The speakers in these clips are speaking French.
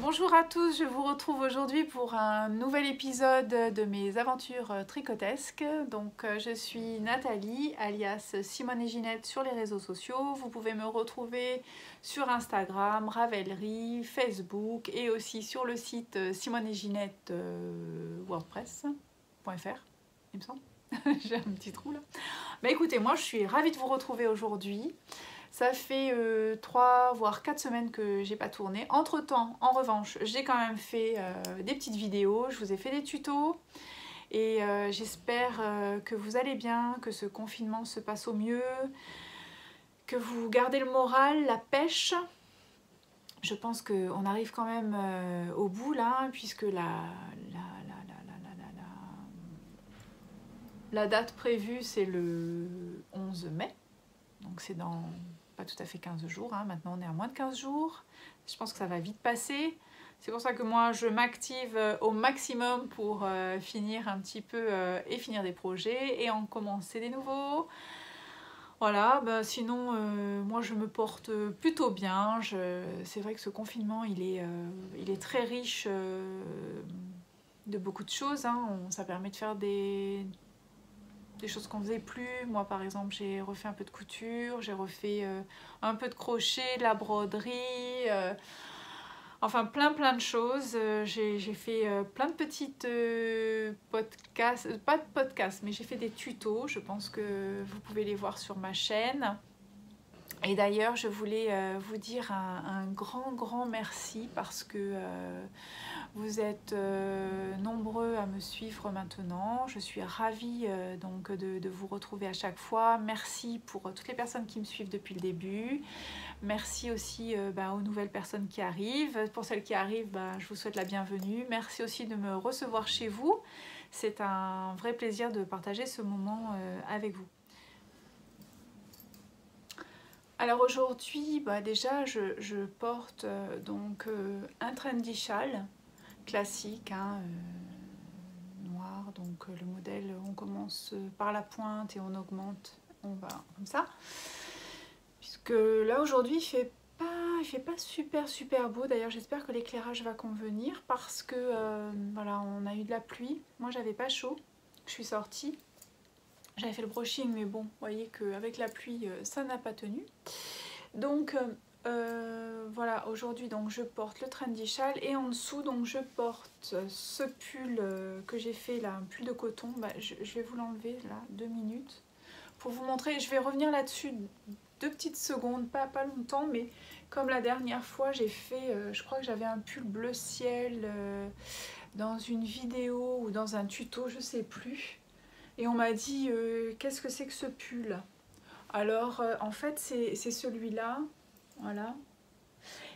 Bonjour à tous, je vous retrouve aujourd'hui pour un nouvel épisode de mes aventures tricotesques. Donc je suis Nathalie, alias Simone et Ginette sur les réseaux sociaux. Vous pouvez me retrouver sur Instagram, Ravelry, Facebook et aussi sur le site Simone et Ginette wordpress.fr, il me semble. J'ai un petit trou là. Bah écoutez, moi je suis ravie de vous retrouver aujourd'hui. Ça fait 3 voire 4 semaines que j'ai pas tourné. Entre temps, en revanche, j'ai quand même fait des petites vidéos, je vous ai fait des tutos et j'espère que vous allez bien, que ce confinement se passe au mieux, que vous gardez le moral, la pêche. Je pense qu'on arrive quand même au bout là, puisque la date prévue c'est le 11 mai, donc c'est dans pas tout à fait 15 jours, hein. Maintenant on est à moins de 15 jours, je pense que ça va vite passer. C'est pour ça que moi je m'active au maximum pour finir un petit peu et finir des projets et en commencer des nouveaux. Voilà, bah, sinon moi je me porte plutôt bien. C'est vrai que ce confinement il est très riche de beaucoup de choses, hein. Ça permet de faire des choses qu'on faisait plus. Moi par exemple j'ai refait un peu de couture, j'ai refait un peu de crochet, de la broderie, enfin plein de choses. J'ai fait plein de petites podcasts, pas de podcasts mais j'ai fait des tutos, je pense que vous pouvez les voir sur ma chaîne. Et d'ailleurs je voulais vous dire un grand merci parce que vous êtes nombreux à me suivre maintenant. Je suis ravie donc de vous retrouver à chaque fois. Merci pour toutes les personnes qui me suivent depuis le début. Merci aussi aux nouvelles personnes qui arrivent. Pour celles qui arrivent, je vous souhaite la bienvenue. Merci aussi de me recevoir chez vous. C'est un vrai plaisir de partager ce moment avec vous. Alors aujourd'hui, déjà je porte donc un trendy châle classique, hein, noir. Donc le modèle, on commence par la pointe et on augmente, on va comme ça. Puisque là aujourd'hui il fait pas super beau. D'ailleurs j'espère que l'éclairage va convenir parce que voilà, on a eu de la pluie. Moi j'avais pas chaud, je suis sortie. J'avais fait le brushing mais bon, vous voyez qu'avec la pluie ça n'a pas tenu. Donc voilà, aujourd'hui donc je porte le trendy châle et en dessous donc je porte ce pull que j'ai fait là, un pull de coton. Je vais vous l'enlever là, 2 minutes pour vous montrer. Je vais revenir là-dessus 2 petites secondes, pas longtemps, mais comme la dernière fois j'ai fait, je crois que j'avais un pull bleu ciel dans une vidéo ou dans un tuto, je sais plus, et on m'a dit qu'est-ce que c'est que ce pull? Alors en fait c'est celui-là, voilà.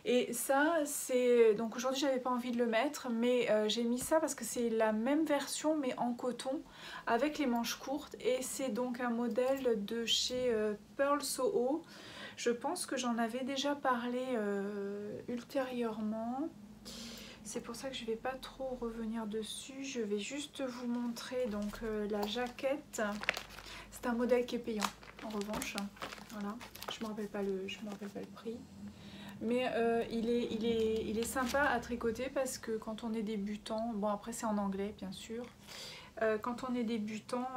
Et ça c'est, donc aujourd'hui j'avais pas envie de le mettre, mais j'ai mis ça parce que c'est la même version mais en coton avec les manches courtes, et c'est donc un modèle de chez Pearl Soho. Je pense que j'en avais déjà parlé ultérieurement. C'est pour ça que je vais pas trop revenir dessus. Je vais juste vous montrer donc la jaquette. C'est un modèle qui est payant en revanche. Voilà, je me rappelle pas le prix. Mais il est sympa à tricoter parce que quand on est débutant, bon après c'est en anglais bien sûr, quand on est débutant,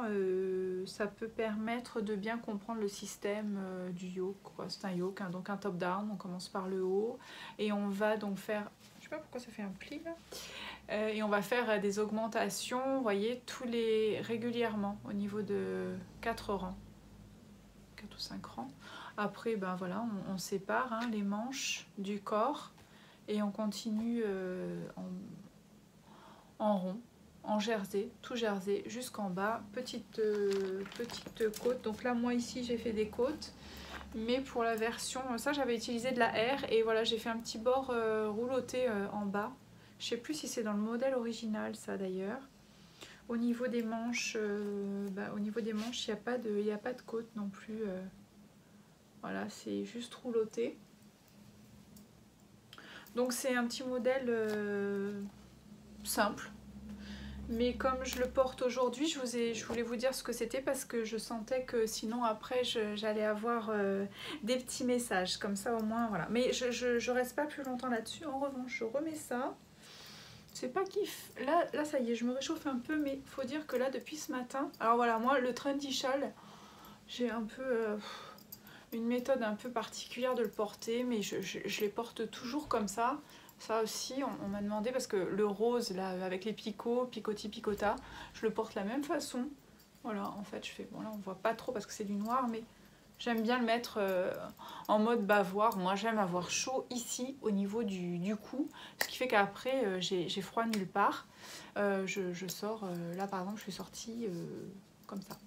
ça peut permettre de bien comprendre le système du yoke. C'est un yoke, hein, donc un top down, on commence par le haut et on va donc faire, je sais pas pourquoi ça fait un pli là, et on va faire des augmentations, vous voyez, régulièrement au niveau de 4 rangs, 4 ou 5 rangs. Après voilà, on sépare hein, les manches du corps et on continue en rond, en jersey, tout jersey jusqu'en bas, petite côte. Donc là moi ici j'ai fait des côtes, mais pour la version, ça j'avais utilisé de la R et voilà, j'ai fait un petit bord rouloté en bas. Je sais plus si c'est dans le modèle original ça d'ailleurs. Au niveau des manches, il n'y a pas de côte non plus. Voilà, c'est juste rouloté. Donc c'est un petit modèle simple, Mais comme je le porte aujourd'hui, je voulais vous dire ce que c'était parce que je sentais que sinon après j'allais avoir des petits messages. Comme ça au moins, voilà. Mais je reste pas plus longtemps là-dessus. En revanche, je remets ça. C'est pas kiff. Là, ça y est, je me réchauffe un peu, mais faut dire que là, depuis ce matin... Alors voilà, moi, le trendy châle, j'ai un peu... une méthode un peu particulière de le porter, mais je les porte toujours comme ça. Ça aussi, on m'a demandé, parce que le rose, là, avec les picots, picoti picota, je le porte de la même façon. Voilà, en fait, je fais... Bon, là, on voit pas trop parce que c'est du noir, mais j'aime bien le mettre en mode bavoir. Moi, j'aime avoir chaud ici, au niveau du cou, ce qui fait qu'après, j'ai froid nulle part. Je sors... là, par exemple, je suis sortie comme ça.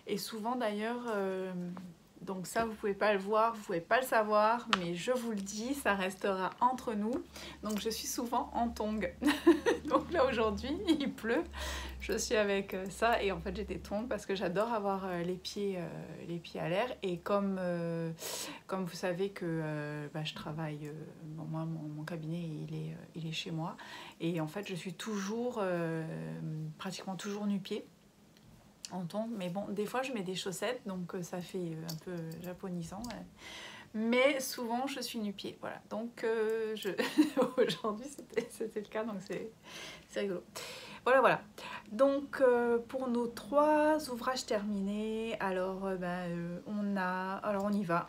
Et souvent, d'ailleurs... donc ça, vous pouvez pas le voir, vous pouvez pas le savoir, mais je vous le dis, ça restera entre nous. Donc je suis souvent en tongs. Donc là aujourd'hui, il pleut, je suis avec ça et en fait j'ai des tongs parce que j'adore avoir les pieds à l'air. Et comme vous savez que je travaille, bon, moi mon cabinet il est chez moi et en fait je suis toujours, pratiquement toujours nu-pied. En tongs, mais bon, des fois je mets des chaussettes, donc ça fait un peu japonisant, mais souvent je suis nu-pied, voilà, donc aujourd'hui c'était le cas, donc c'est rigolo. Voilà, donc pour nos 3 ouvrages terminés, alors on y va,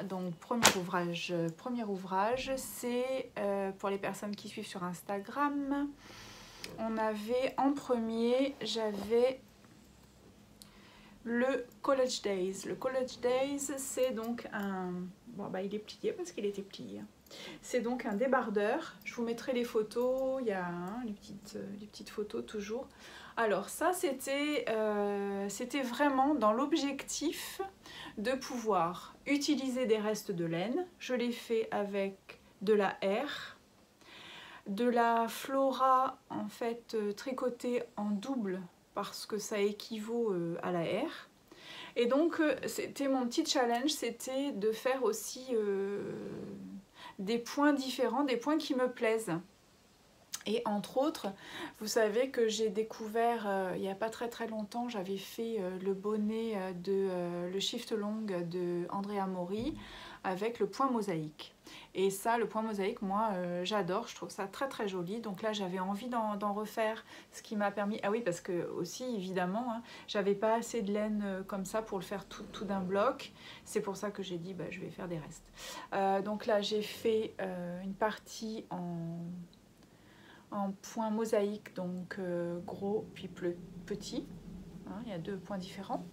donc premier ouvrage, c'est pour les personnes qui suivent sur Instagram. On avait en premier, j'avais le College Days. Le College Days, c'est donc un... Bon, il est plié parce qu'il était plié. C'est donc un débardeur. Je vous mettrai les photos. Il y a les petites photos toujours. Alors ça, c'était vraiment dans l'objectif de pouvoir utiliser des restes de laine. Je l'ai fait avec de la R, de la Flora en fait tricotée en double parce que ça équivaut à la R. Et donc c'était mon petit challenge, c'était de faire aussi des points différents, des points qui me plaisent. Et entre autres, vous savez que j'ai découvert il n'y a pas très longtemps, j'avais fait le bonnet le shift long de Andrea Mori avec le point mosaïque. Et ça, le point mosaïque, moi, j'adore, je trouve ça très joli. Donc là, j'avais envie d'en refaire, ce qui m'a permis... Ah oui, parce que aussi, évidemment, hein, j'avais pas assez de laine comme ça pour le faire tout d'un bloc. C'est pour ça que j'ai dit, je vais faire des restes. Donc là, j'ai fait une partie en point mosaïque, donc gros puis petit. Hein, il y a 2 points différents.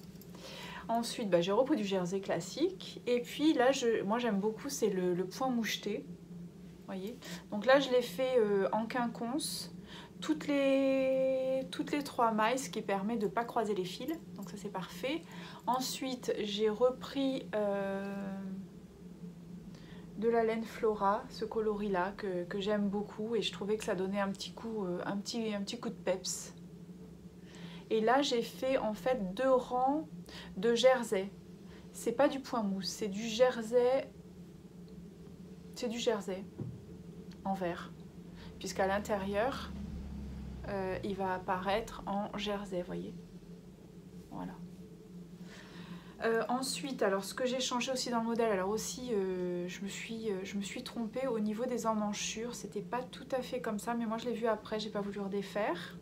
Ensuite, j'ai repris du jersey classique. Et puis là, moi j'aime beaucoup, c'est le point moucheté. Voyez. Donc là, je l'ai fait en quinconce. Toutes les 3 mailles, ce qui permet de ne pas croiser les fils. Donc ça, c'est parfait. Ensuite, j'ai repris de la laine Flora, ce coloris-là que j'aime beaucoup. Et je trouvais que ça donnait un petit coup de peps. Et là, j'ai fait en fait 2 rangs de jersey. C'est pas du point mousse, c'est du jersey. C'est du jersey en vert. Puisqu'à l'intérieur, il va apparaître en jersey, voyez. Voilà. Ensuite, alors ce que j'ai changé aussi dans le modèle, alors aussi je me suis trompée au niveau des emmanchures. C'était pas tout à fait comme ça, mais moi je l'ai vu après, j'ai pas voulu redéfaire.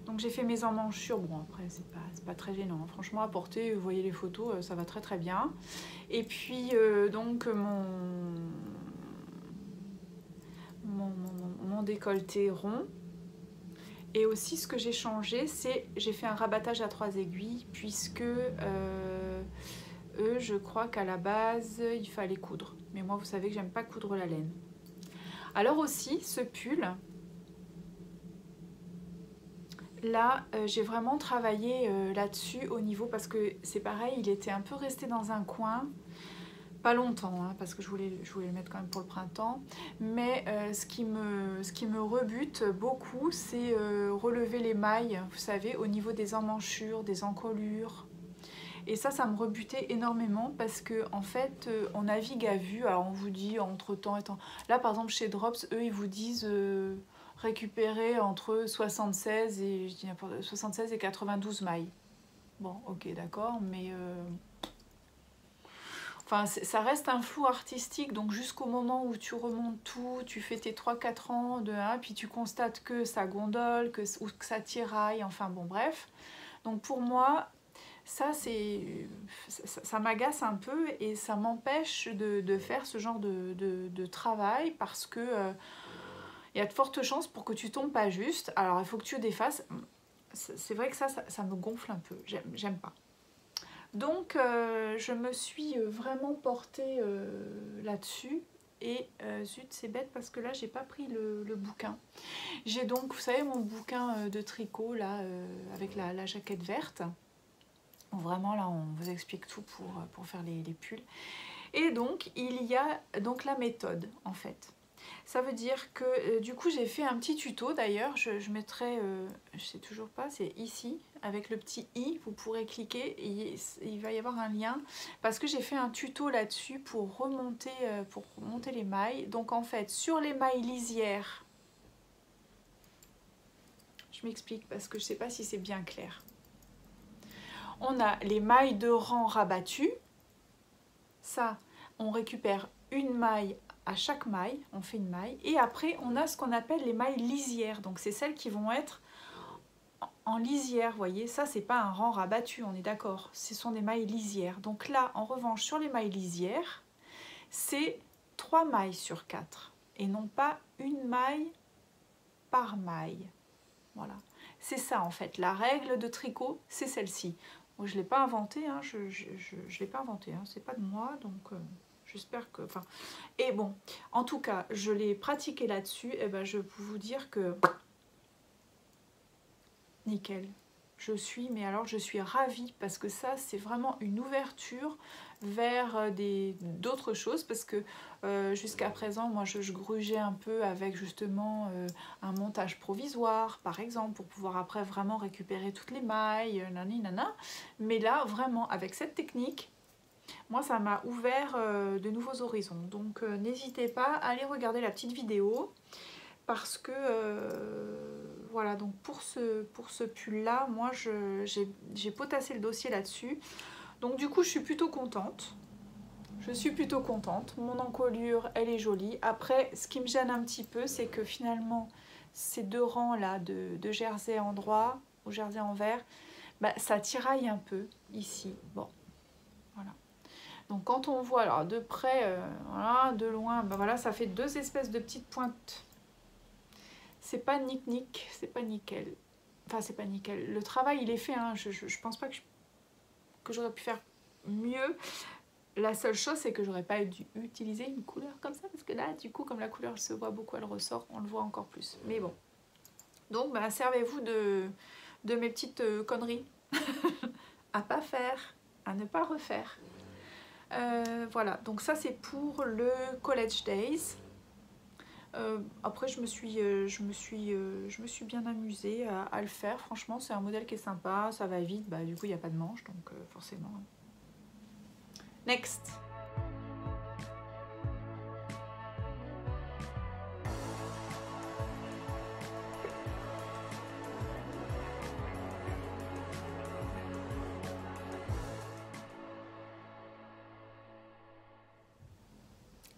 Donc j'ai fait mes emmanchures, bon après c'est pas très gênant, franchement à porter, vous voyez les photos, ça va très bien. Et puis donc mon décolleté rond. Et aussi ce que j'ai changé, c'est j'ai fait un rabattage à 3 aiguilles, puisque eux je crois qu'à la base il fallait coudre. Mais moi vous savez que j'aime pas coudre la laine. Alors aussi ce pull, là, j'ai vraiment travaillé là-dessus au niveau, parce que c'est pareil, il était un peu resté dans un coin, pas longtemps, hein, parce que je voulais le mettre quand même pour le printemps, mais ce qui me rebute beaucoup, c'est relever les mailles, vous savez, au niveau des emmanchures, des encolures. Et ça me rebutait énormément parce que en fait, on navigue à vue, alors on vous dit entre temps et temps. Là, par exemple, chez Drops, eux, ils vous disent... récupérer entre 76 et, 76 et 92 mailles. Bon, ok, d'accord, mais... Enfin, ça reste un flou artistique, donc jusqu'au moment où tu remontes tout, tu fais tes 3-4 ans de 1, puis tu constates que ça gondole, ou que ça tiraille, enfin bon, bref. Donc pour moi, ça m'agace un peu et ça m'empêche de faire ce genre de travail parce que il y a de fortes chances pour que tu tombes pas juste. Alors il faut que tu défasses. C'est vrai que ça me gonfle un peu, j'aime pas. Donc je me suis vraiment portée là-dessus et zut, c'est bête parce que là j'ai pas pris le bouquin. J'ai donc, vous savez, mon bouquin de tricot là avec la jaquette verte. Vraiment là on vous explique tout pour faire les pulls. Et donc il y a donc la méthode en fait. Ça veut dire que du coup j'ai fait un petit tuto d'ailleurs, je mettrai, je sais toujours pas, c'est ici, avec le petit i, vous pourrez cliquer et il va y avoir un lien, parce que j'ai fait un tuto là-dessus pour remonter les mailles. Donc en fait sur les mailles lisières, je m'explique parce que je sais pas si c'est bien clair. On a les mailles de rang rabattues, ça on récupère une maille à chaque maille, on fait une maille, et après on a ce qu'on appelle les mailles lisières, donc c'est celles qui vont être en lisière, vous voyez, ça c'est pas un rang rabattu, on est d'accord, ce sont des mailles lisières. Donc là, en revanche, sur les mailles lisières, c'est 3 mailles sur 4, et non pas une maille par maille. Voilà, c'est ça en fait, la règle de tricot, c'est celle-ci. Moi, je ne l'ai pas inventée, hein, je l'ai pas inventée, hein, c'est pas de moi, donc... j'espère que... Enfin, et bon, en tout cas, je l'ai pratiqué là-dessus, et ben je peux vous dire que... Nickel. Je suis ravie parce que ça, c'est vraiment une ouverture vers d'autres choses parce que jusqu'à présent, moi, je grugeais un peu avec justement un montage provisoire, par exemple, pour pouvoir après vraiment récupérer toutes les mailles, nana. Mais là, vraiment, avec cette technique, moi, ça m'a ouvert de nouveaux horizons. Donc, n'hésitez pas à aller regarder la petite vidéo parce que voilà, donc pour ce pull là, moi j'ai potassé le dossier là-dessus. Donc du coup je suis plutôt contente. Mon encolure elle est jolie. Après ce qui me gêne un petit peu, c'est que finalement ces deux rangs là de jersey en droit ou jersey en vert, bah, ça tiraille un peu ici. Bon, voilà. Donc quand on voit alors de près, voilà, de loin, bah, voilà, ça fait deux espèces de petites pointes. C'est pas c'est pas nickel. Enfin, c'est pas nickel. Le travail, il est fait. Hein. Je pense pas que j'aurais pu faire mieux. La seule chose, c'est que j'aurais pas dû utiliser une couleur comme ça. Parce que là, du coup, comme la couleur se voit beaucoup, elle ressort, on le voit encore plus. Mais bon. Donc, bah, servez-vous de mes petites conneries. À pas faire, à ne pas refaire. Voilà. Donc ça, c'est pour le College Days. Après je me suis bien amusée à le faire, franchement c'est un modèle qui est sympa, ça va vite, bah, du coup il n'y a pas de manche donc forcément. Next.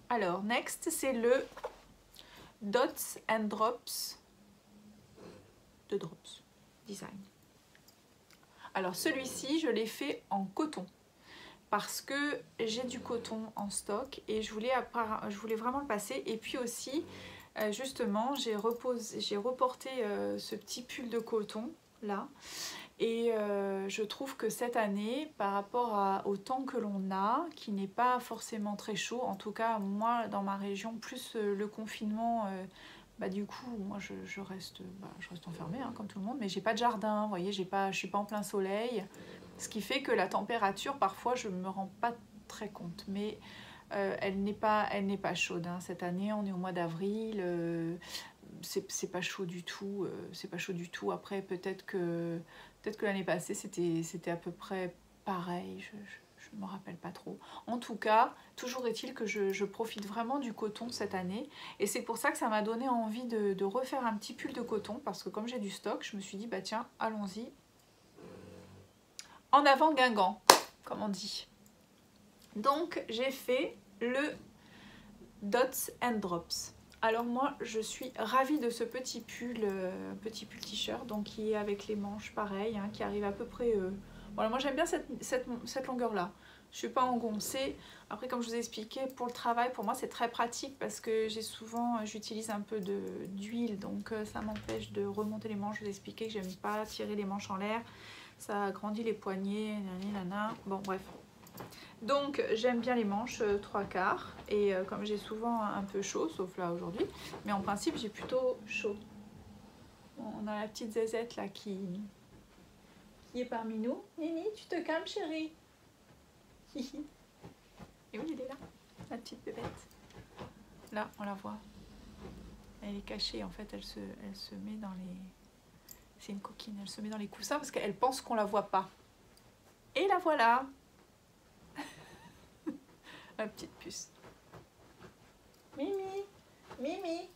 Alors next c'est le Dots and Drops de Drops Design. Alors celui-ci je l'ai fait en coton parce que j'ai du coton en stock et je voulais vraiment le passer. Et puis aussi justement j'ai reporté ce petit pull de coton là et je trouve que cette année par rapport au temps que l'on a, qui n'est pas forcément très chaud, en tout cas moi dans ma région, plus le confinement, bah, du coup moi je reste enfermée hein, comme tout le monde, mais j'ai pas de jardin, vous voyez, je suis pas en plein soleil, ce qui fait que la température parfois je me rends pas très compte, mais elle n'est pas chaude hein. Cette année on est au mois d'avril, c'est pas chaud du tout, Après peut-être que l'année passée c'était à peu près pareil, je ne me rappelle pas trop. En tout cas, toujours est-il que je profite vraiment du coton cette année. Et c'est pour ça que ça m'a donné envie de refaire un petit pull de coton. Parce que comme j'ai du stock, je me suis dit, bah tiens, allons-y. En avant Guingamp, comme on dit. Donc, j'ai fait le Dots and Drops. Alors moi, je suis ravie de ce petit pull t-shirt, donc qui est avec les manches pareil, hein, qui arrive à peu près... Voilà, moi j'aime bien cette longueur-là. Je suis pas engoncée. Après, comme je vous ai expliqué, pour le travail, pour moi c'est très pratique parce que j'utilise un peu d'huile, donc ça m'empêche de remonter les manches. Je vous ai expliqué que j'aime pas tirer les manches en l'air. Ça agrandit les poignets, nanana. Bon, bref. Donc j'aime bien les manches 3/4 et comme j'ai souvent un peu chaud, sauf là aujourd'hui, mais en principe j'ai plutôt chaud. Bon, on a la petite zézette là qui est parmi nous. Nini, tu te calmes chérie. Et oui, elle est là, la petite bébête. Là, on la voit. Elle est cachée, en fait, elle se met dans les... C'est une coquine, elle se met dans les coussins parce qu'elle pense qu'on la voit pas. Et la voilà. La petite puce. Mimi, Mimi.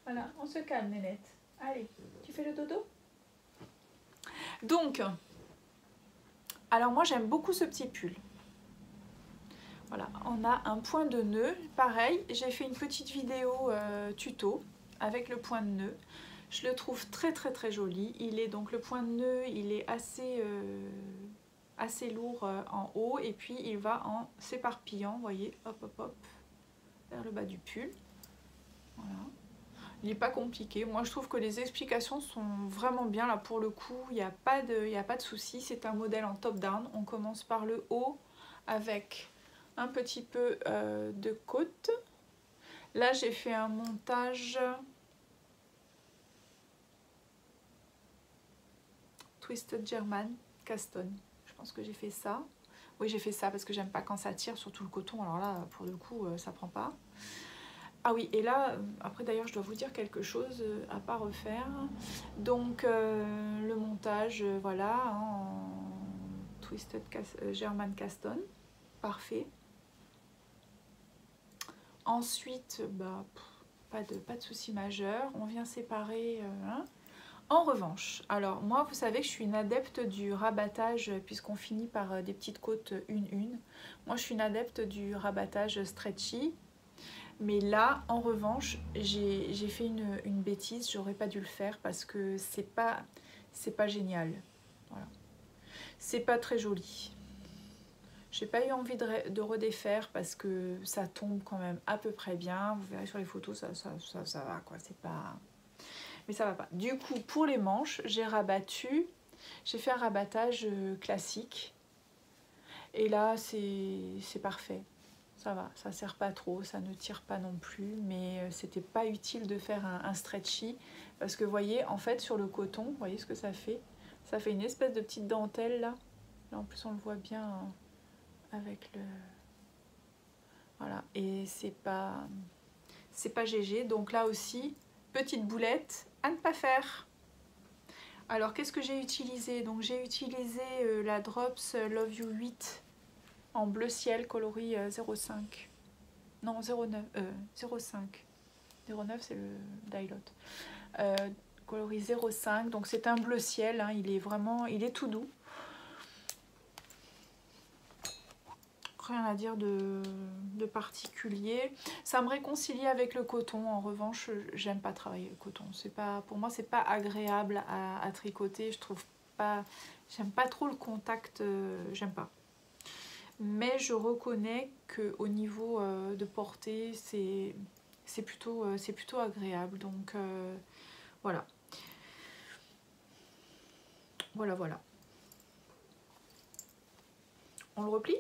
Voilà, on se calme, Nénette. Allez, tu fais le dodo? Donc, alors moi j'aime beaucoup ce petit pull. Voilà, on a un point de nœud. Pareil, j'ai fait une petite vidéo tuto avec le point de nœud. Je le trouve très très très joli. Il est donc le point de nœud, il est assez lourd en haut et puis il va en s'éparpillant, vous voyez, hop hop hop, vers le bas du pull. Voilà. Il n'est pas compliqué. Moi je trouve que les explications sont vraiment bien là pour le coup. Il n'y a pas de souci. C'est un modèle en top down. On commence par le haut avec un petit peu de côte. Là j'ai fait un montage Twisted German Caston. Je pense que j'ai fait ça. Oui, j'ai fait ça parce que j'aime pas quand ça tire, surtout le coton. Alors là, pour le coup, ça prend pas. Ah oui, et là, après d'ailleurs, je dois vous dire quelque chose à pas refaire. Donc, le montage, voilà, en Twisted German Caston. Parfait. Ensuite, bah, pas de souci majeur. On vient séparer... hein. En revanche, alors moi vous savez que je suis une adepte du rabattage puisqu'on finit par des petites côtes une. Moi je suis une adepte du rabattage stretchy. Mais là en revanche j'ai fait une bêtise, j'aurais pas dû le faire parce que c'est pas génial. Voilà. C'est pas très joli. J'ai pas eu envie de redéfaire parce que ça tombe quand même à peu près bien. Vous verrez sur les photos ça va quoi, c'est pas... Mais ça va pas. Du coup, pour les manches, j'ai fait un rabattage classique. Et là, c'est parfait. Ça va, ça sert pas trop, ça ne tire pas non plus. Mais c'était pas utile de faire un stretchy. Parce que vous voyez, en fait, sur le coton, vous voyez ce que ça fait? Ça fait une espèce de petite dentelle là. Là, en plus, on le voit bien hein, avec le... Voilà, et c'est pas GG. Donc là aussi, petite boulette à ne pas faire. Alors qu'est-ce que j'ai utilisé? Donc j'ai utilisé la Drops Love You 8 en bleu ciel coloris 05. Non 09, 05. 09 c'est le Dilot. Coloris 05, donc c'est un bleu ciel, hein, il est tout doux. Rien à dire de particulier. Ça me réconcilie avec le coton. En revanche, j'aime pas travailler le coton. Pour moi, c'est pas agréable à tricoter. Je trouve pas. J'aime pas trop le contact. J'aime pas. Mais je reconnais que au niveau de portée, c'est plutôt agréable. Donc voilà. Voilà. On le replie.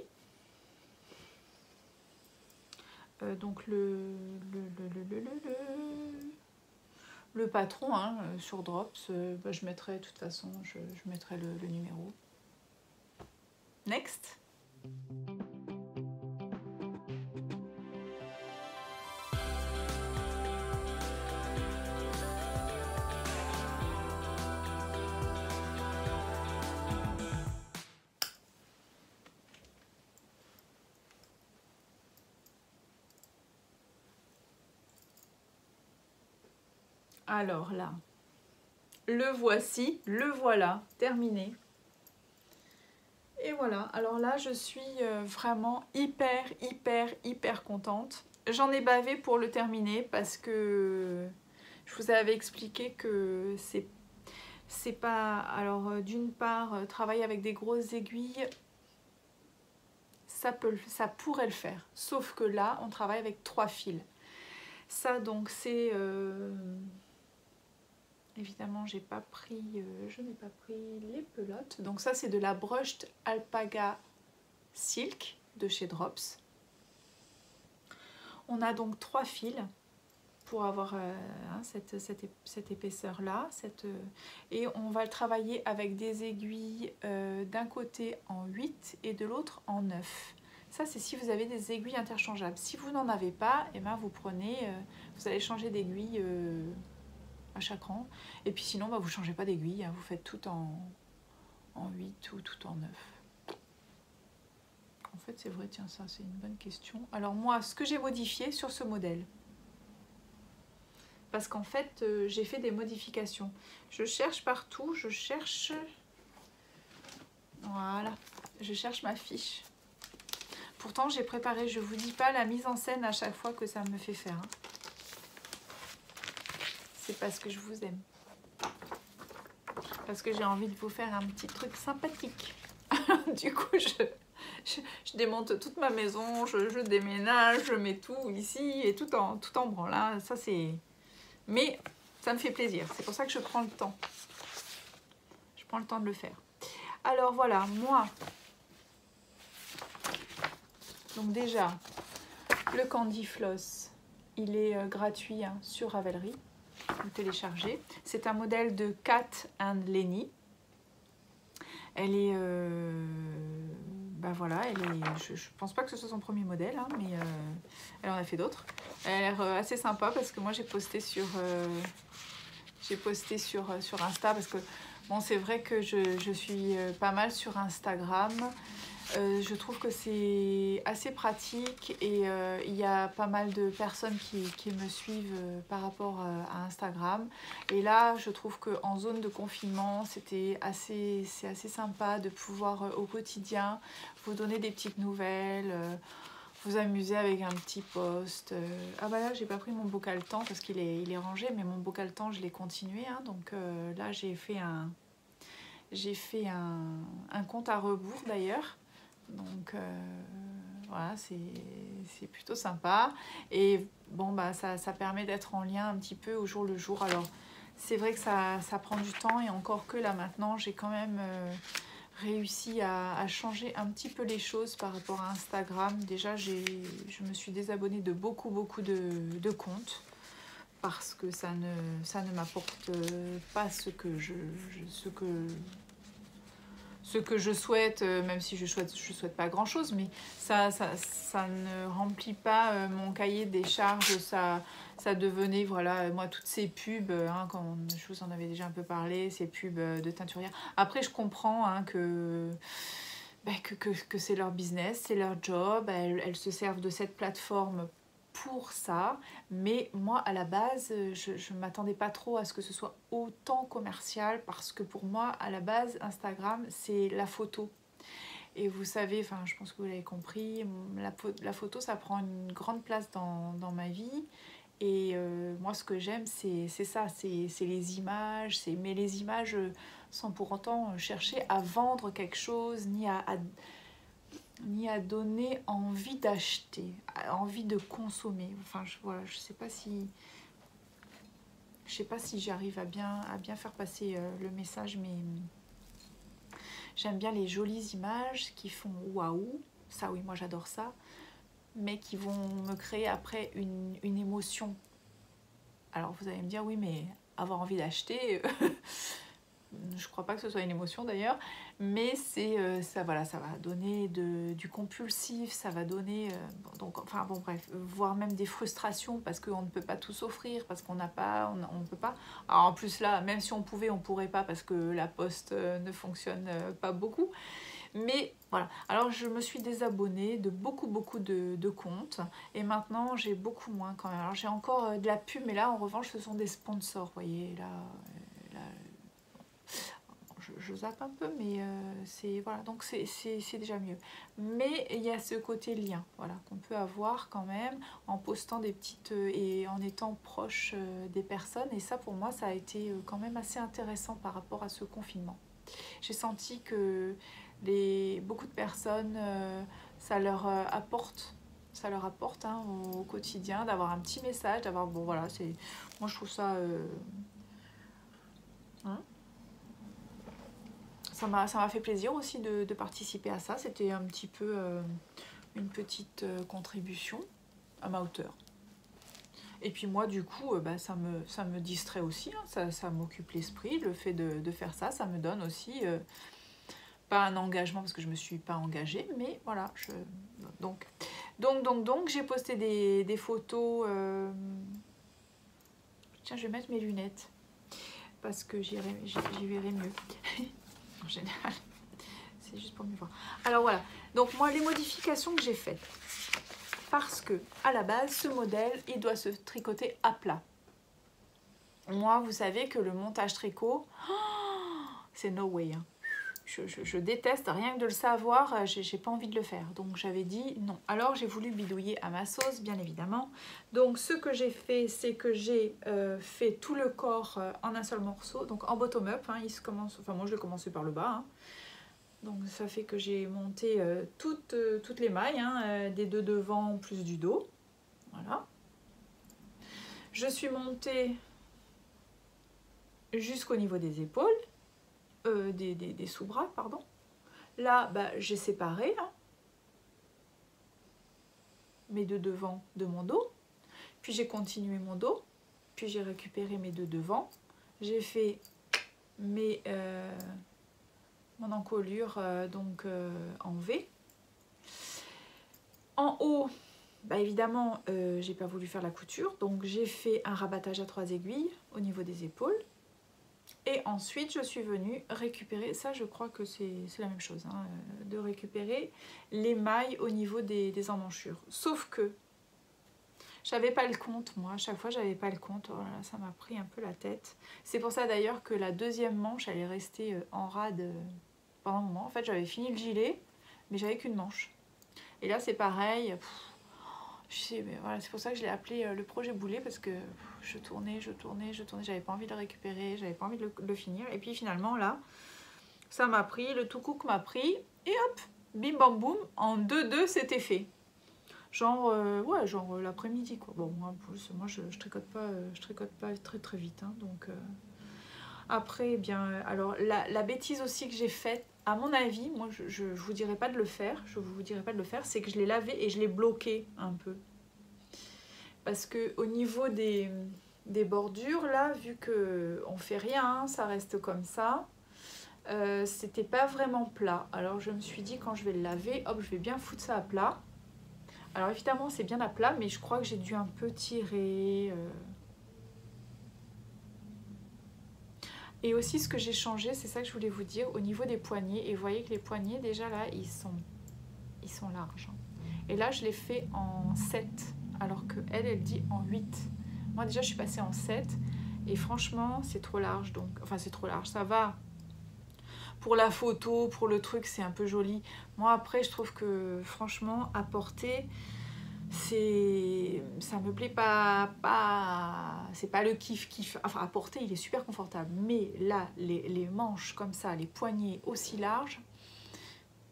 Donc le patron hein, sur Drops, bah, je mettrai de toute façon, je mettrai le numéro. Next. Alors là, le voici, le voilà, terminé. Et voilà, alors là je suis vraiment hyper contente. J'en ai bavé pour le terminer parce que je vous avais expliqué que c'est pas... Alors d'une part, travailler avec des grosses aiguilles, ça pourrait le faire. Sauf que là, on travaille avec 3 fils. Ça donc c'est... Évidemment, je n'ai pas pris les pelotes. Donc ça, c'est de la Brushed Alpaga Silk de chez Drops. On a donc 3 fils pour avoir cette épaisseur-là. Et on va le travailler avec des aiguilles d'un côté en 8 et de l'autre en 9. Ça, c'est si vous avez des aiguilles interchangeables. Si vous n'en avez pas, eh ben, vous prenez, vous allez changer d'aiguille à chaque rang. Et puis sinon, bah, vous ne changez pas d'aiguille, hein, vous faites tout en 8 ou tout en 9. En fait, c'est vrai, tiens, ça, c'est une bonne question. Alors moi, ce que j'ai modifié sur ce modèle, parce qu'en fait, j'ai fait des modifications. Je cherche partout, je cherche... Voilà, je cherche ma fiche. Pourtant, j'ai préparé, je vous dis pas la mise en scène à chaque fois que ça me fait faire. Hein. C'est parce que je vous aime. Parce que j'ai envie de vous faire un petit truc sympathique. Du coup, je démonte toute ma maison, je déménage, je mets tout ici et tout en branle. Hein. Ça, c'est... Mais ça me fait plaisir. C'est pour ça que je prends le temps. Je prends le temps de le faire. Alors voilà, moi... Donc déjà, le Candy Floss, il est gratuit hein, sur Ravelry. Vous téléchargez. C'est un modèle de Kat and Lenny. Elle est... bah voilà, elle est, je pense pas que ce soit son premier modèle, hein, mais elle en a fait d'autres. Elle a l'air assez sympa parce que moi j'ai posté sur Insta parce que bon, c'est vrai que je suis pas mal sur Instagram. Je trouve que c'est assez pratique et il y a pas mal de personnes qui me suivent par rapport à Instagram. Et là, je trouve qu'en zone de confinement, c'est assez sympa de pouvoir au quotidien vous donner des petites nouvelles, vous amuser avec un petit post. Ah bah là, j'ai pas pris mon bocal temps parce qu'il est rangé, mais mon bocal temps, je l'ai continué. Hein, donc là, j'ai fait un compte à rebours d'ailleurs. Donc voilà, c'est plutôt sympa. Et bon, bah, ça permet d'être en lien un petit peu au jour le jour. Alors, c'est vrai que ça prend du temps. Et encore que là, maintenant, j'ai quand même réussi à changer un petit peu les choses par rapport à Instagram. Déjà, je me suis désabonnée de beaucoup de comptes. Parce que ça ne m'apporte pas ce que je souhaite, même si je souhaite pas grand chose, mais ça ne remplit pas mon cahier des charges. Ça devenait, voilà, moi, toutes ces pubs, hein, comme je vous en avais déjà un peu parlé, ces pubs de teinturière. Après, je comprends hein, que c'est leur business, c'est leur job, elles se servent de cette plateforme pour ça, mais moi à la base je ne m'attendais pas trop à ce que ce soit autant commercial parce que pour moi à la base Instagram c'est la photo et vous savez, enfin je pense que vous l'avez compris, la photo ça prend une grande place dans ma vie et moi ce que j'aime c'est ça, c'est les images, mais les images sans pour autant chercher à vendre quelque chose ni à donner envie d'acheter, envie de consommer. Enfin, voilà, je sais pas si j'arrive à bien faire passer le message, mais j'aime bien les jolies images qui font waouh. Ça, oui, moi j'adore ça, mais qui vont me créer après une émotion. Alors vous allez me dire, oui, mais avoir envie d'acheter... Je crois pas que ce soit une émotion d'ailleurs, mais c'est ça, voilà, ça va donner du compulsif, ça va donner donc enfin bon bref, voire même des frustrations parce qu'on ne peut pas tout s'offrir, parce qu'on n'a pas, on peut pas. Alors en plus là, même si on pouvait, on pourrait pas parce que la poste ne fonctionne pas beaucoup. Mais voilà, alors je me suis désabonnée de beaucoup de comptes et maintenant j'ai beaucoup moins quand même. Alors j'ai encore de la pub, mais là en revanche ce sont des sponsors, vous voyez, là je zappe un peu, mais c'est voilà, donc c'est déjà mieux. Mais il y a ce côté lien, voilà, qu'on peut avoir quand même en postant des petites et en étant proche des personnes. Et ça pour moi ça a été quand même assez intéressant par rapport à ce confinement. J'ai senti que beaucoup de personnes, ça leur apporte, hein, au quotidien d'avoir un petit message, d'avoir, bon voilà, c'est, moi je trouve ça, hein, ça m'a fait plaisir aussi de participer à ça. C'était un petit peu une petite contribution à ma hauteur. Et puis moi du coup bah, ça me distrait aussi, hein, ça m'occupe l'esprit, le fait de faire ça, ça me donne aussi pas un engagement parce que je me suis pas engagée, mais voilà, donc j'ai posté des photos. Tiens, je vais mettre mes lunettes parce que j'y verrai mieux. En général, c'est juste pour mieux voir. Alors voilà, donc moi les modifications que j'ai faites, parce que à la base ce modèle il doit se tricoter à plat. Moi vous savez que le montage tricot, c'est no way, hein. Je déteste, rien que de le savoir, j'ai pas envie de le faire. Donc j'avais dit non. Alors j'ai voulu bidouiller à ma sauce, bien évidemment. Donc ce que j'ai fait, c'est que j'ai fait tout le corps en un seul morceau, donc en bottom-up. Hein, il se commence, enfin moi je l'ai commencé par le bas. Hein. Donc ça fait que j'ai monté toutes les mailles, hein, des deux devant plus du dos. Voilà. Je suis montée jusqu'au niveau des épaules. Des sous-bras, pardon. Là, bah, j'ai séparé hein, mes deux devants de mon dos. Puis j'ai continué mon dos. Puis j'ai récupéré mes deux devants. J'ai fait mon encolure en V. En haut, bah, évidemment, j'ai pas voulu faire la couture. Donc j'ai fait un rabattage à 3 aiguilles au niveau des épaules. Et ensuite, je suis venue récupérer, ça je crois que c'est la même chose, hein, de récupérer les mailles au niveau des emmanchures. Sauf que j'avais pas le compte, moi, à chaque fois j'avais pas le compte, oh là là, ça m'a pris un peu la tête. C'est pour ça d'ailleurs que la deuxième manche, elle est restée en rade pendant un moment. En fait, j'avais fini le gilet, mais j'avais qu'une manche. Et là, c'est pareil. Voilà, c'est pour ça que je l'ai appelé le projet boulet, parce que je tournais, j'avais pas envie de le récupérer, j'avais pas envie de le finir. Et puis finalement là, ça m'a pris, le tout cook m'a pris, et hop, bim bam boum, en 2-2 c'était fait. Genre, ouais, genre l'après-midi quoi. Bon, en plus, moi je tricote pas très vite, hein, donc... Après, eh bien, alors la bêtise aussi que j'ai faite, à mon avis, moi je vous dirais pas de le faire, c'est que je l'ai lavé et je l'ai bloqué un peu. Parce que au niveau des bordures, là, vu qu'on fait rien, hein, ça reste comme ça, c'était pas vraiment plat. Alors je me suis dit, quand je vais le laver, hop, je vais bien foutre ça à plat. Alors évidemment, c'est bien à plat, mais je crois que j'ai dû un peu tirer... Et aussi ce que j'ai changé, c'est ça que je voulais vous dire, au niveau des poignets. Et vous voyez que les poignets déjà là, ils sont larges. Et là je l'ai fait en 7, alors que elle dit en 8. Moi déjà je suis passée en 7. Et franchement c'est trop large. Donc, enfin c'est trop large, ça va. Pour la photo, pour le truc, c'est un peu joli. Moi après je trouve que franchement à porter... ça me plaît pas c'est pas le kiff, enfin à porter il est super confortable, mais là les manches comme ça, les poignets aussi larges,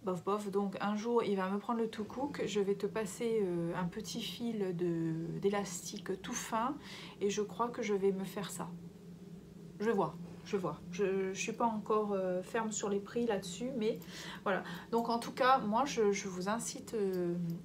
bof bof. Donc un jour il va me prendre le tout cook, je vais te passer un petit fil d'élastique tout fin et je crois que je vais me faire ça. Je vois. Je suis pas encore ferme sur les prix là-dessus, mais voilà. Donc en tout cas, moi je vous incite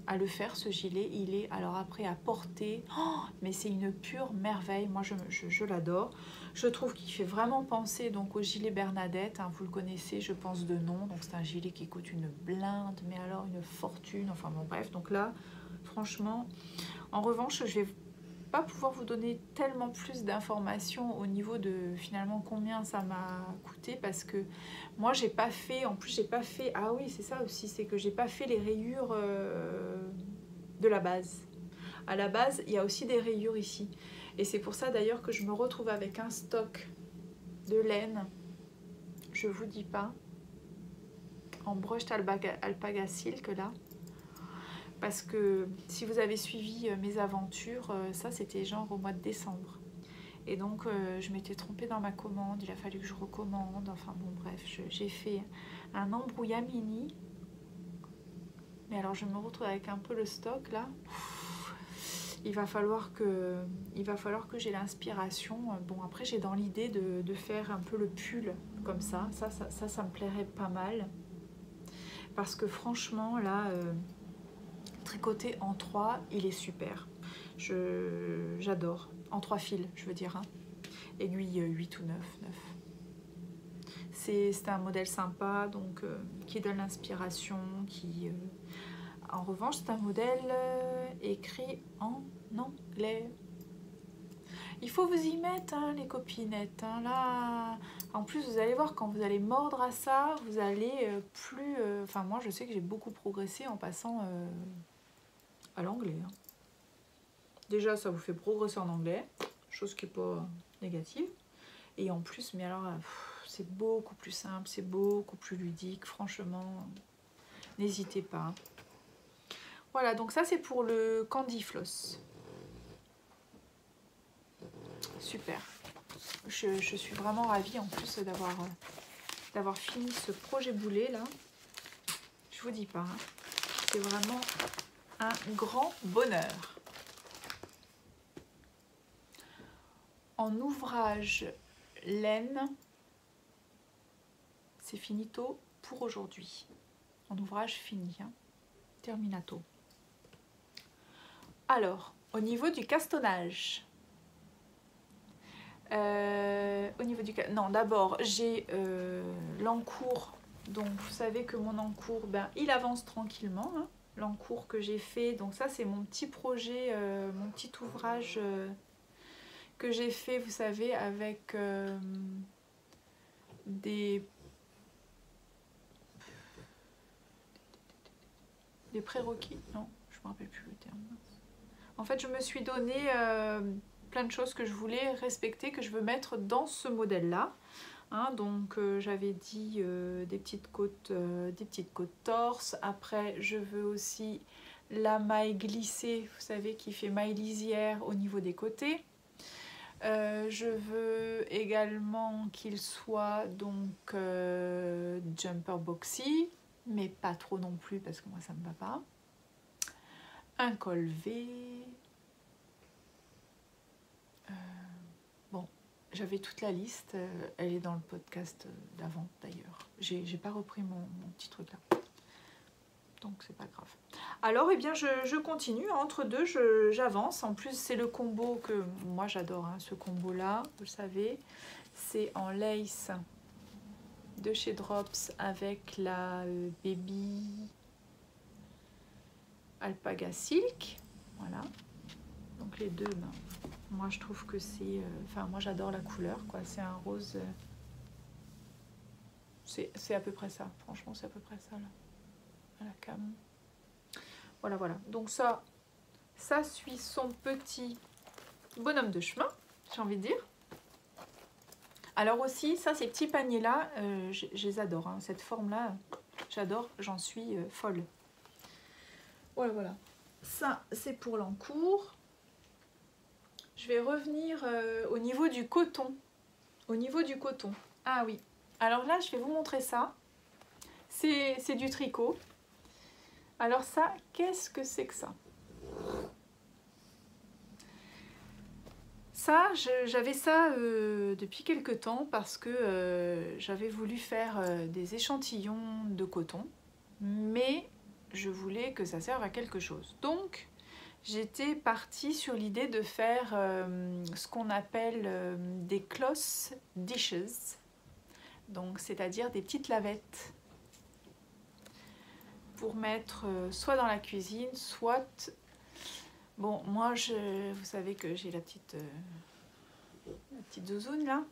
à le faire, ce gilet. Il est alors après à porter, oh, mais c'est une pure merveille. Moi je l'adore. Je trouve qu'il fait vraiment penser donc au gilet Bernadette, hein, vous le connaissez je pense de nom. Donc c'est un gilet qui coûte une blinde, mais alors une fortune. Enfin bon bref, donc là franchement, en revanche je vais pas pouvoir vous donner tellement plus d'informations au niveau de finalement combien ça m'a coûté, parce que moi j'ai pas fait, en plus j'ai pas fait, ah oui c'est ça aussi, c'est que j'ai pas fait les rayures de la base. À la base il y a aussi des rayures ici, et c'est pour ça d'ailleurs que je me retrouve avec un stock de laine, je vous dis pas, en brushed alpaga silk là. Parce que si vous avez suivi mes aventures, ça c'était genre au mois de décembre. Et donc je m'étais trompée dans ma commande, il a fallu que je recommande, enfin bon bref, j'ai fait un embrouillamini. Mais alors je me retrouve avec un peu le stock là. Il va falloir que j'ai l'inspiration. Bon après j'ai dans l'idée de faire un peu le pull comme ça. Ça me plairait pas mal. Parce que franchement là... tricoté en 3, il est super. J'adore. En 3 fils, je veux dire. Hein. Aiguille 8 ou 9. C'est un modèle sympa, donc qui donne l'inspiration. En revanche, c'est un modèle écrit en anglais. Il faut vous y mettre, hein, les copinettes. Hein, là. En plus, vous allez voir, quand vous allez mordre à ça, vous allez plus... Enfin, moi, je sais que j'ai beaucoup progressé en passant... à l'anglais. Hein. Déjà, ça vous fait progresser en anglais, chose qui n'est pas négative. Et en plus, mais alors, c'est beaucoup plus simple, c'est beaucoup plus ludique, franchement, n'hésitez pas. Hein. Voilà, donc ça c'est pour le Candy Floss. Super. Je suis vraiment ravie en plus d'avoir fini ce projet boulet là. Je vous dis pas, hein. C'est vraiment un grand bonheur. En ouvrage laine, c'est finito pour aujourd'hui. En ouvrage fini, hein. Terminato. Alors, au niveau du castonnage, non, d'abord j'ai l'encours. Donc vous savez que mon encours, il avance tranquillement. Hein. L'encours que j'ai fait, donc ça c'est mon petit projet, mon petit ouvrage que j'ai fait, vous savez, avec des prérequis. Non, je ne me rappelle plus le terme. En fait, je me suis donné plein de choses que je voulais respecter, que je veux mettre dans ce modèle-là. Hein, donc j'avais dit des petites côtes torse. Après, je veux aussi la maille glissée, vous savez, qui fait maille lisière au niveau des côtés. Je veux également qu'il soit donc jumper boxy, mais pas trop non plus parce que moi ça me va pas. Un col V. Bon, j'avais toute la liste, elle est dans le podcast d'avant d'ailleurs. J'ai pas repris mon petit truc là. Donc c'est pas grave. Alors eh bien je continue, entre deux j'avance. En plus c'est le combo que moi j'adore, hein, ce combo là, vous le savez. C'est en lace de chez Drops avec la Baby Alpaga Silk. Voilà. Donc les deux, moi je trouve que c'est... Enfin moi j'adore la couleur, quoi. C'est un rose... c'est à peu près ça, franchement c'est à peu près ça là. À la cam. Voilà, voilà. Donc ça suit son petit bonhomme de chemin, j'ai envie de dire. Alors aussi, ça, ces petits paniers-là, je les adore. Hein. Cette forme-là, j'adore, j'en suis folle. Voilà, voilà. Ça, c'est pour l'encours. Je vais revenir au niveau du coton. Au niveau du coton. Ah oui. Alors là, je vais vous montrer ça. C'est du tricot. Alors ça, qu'est-ce que c'est que ça? Ça, j'avais ça depuis quelques temps parce que j'avais voulu faire des échantillons de coton, mais je voulais que ça serve à quelque chose. Donc, j'étais partie sur l'idée de faire ce qu'on appelle des cloth dishes, donc c'est-à-dire des petites lavettes pour mettre soit dans la cuisine, soit Bon, moi, vous savez que j'ai la petite zouzoune là.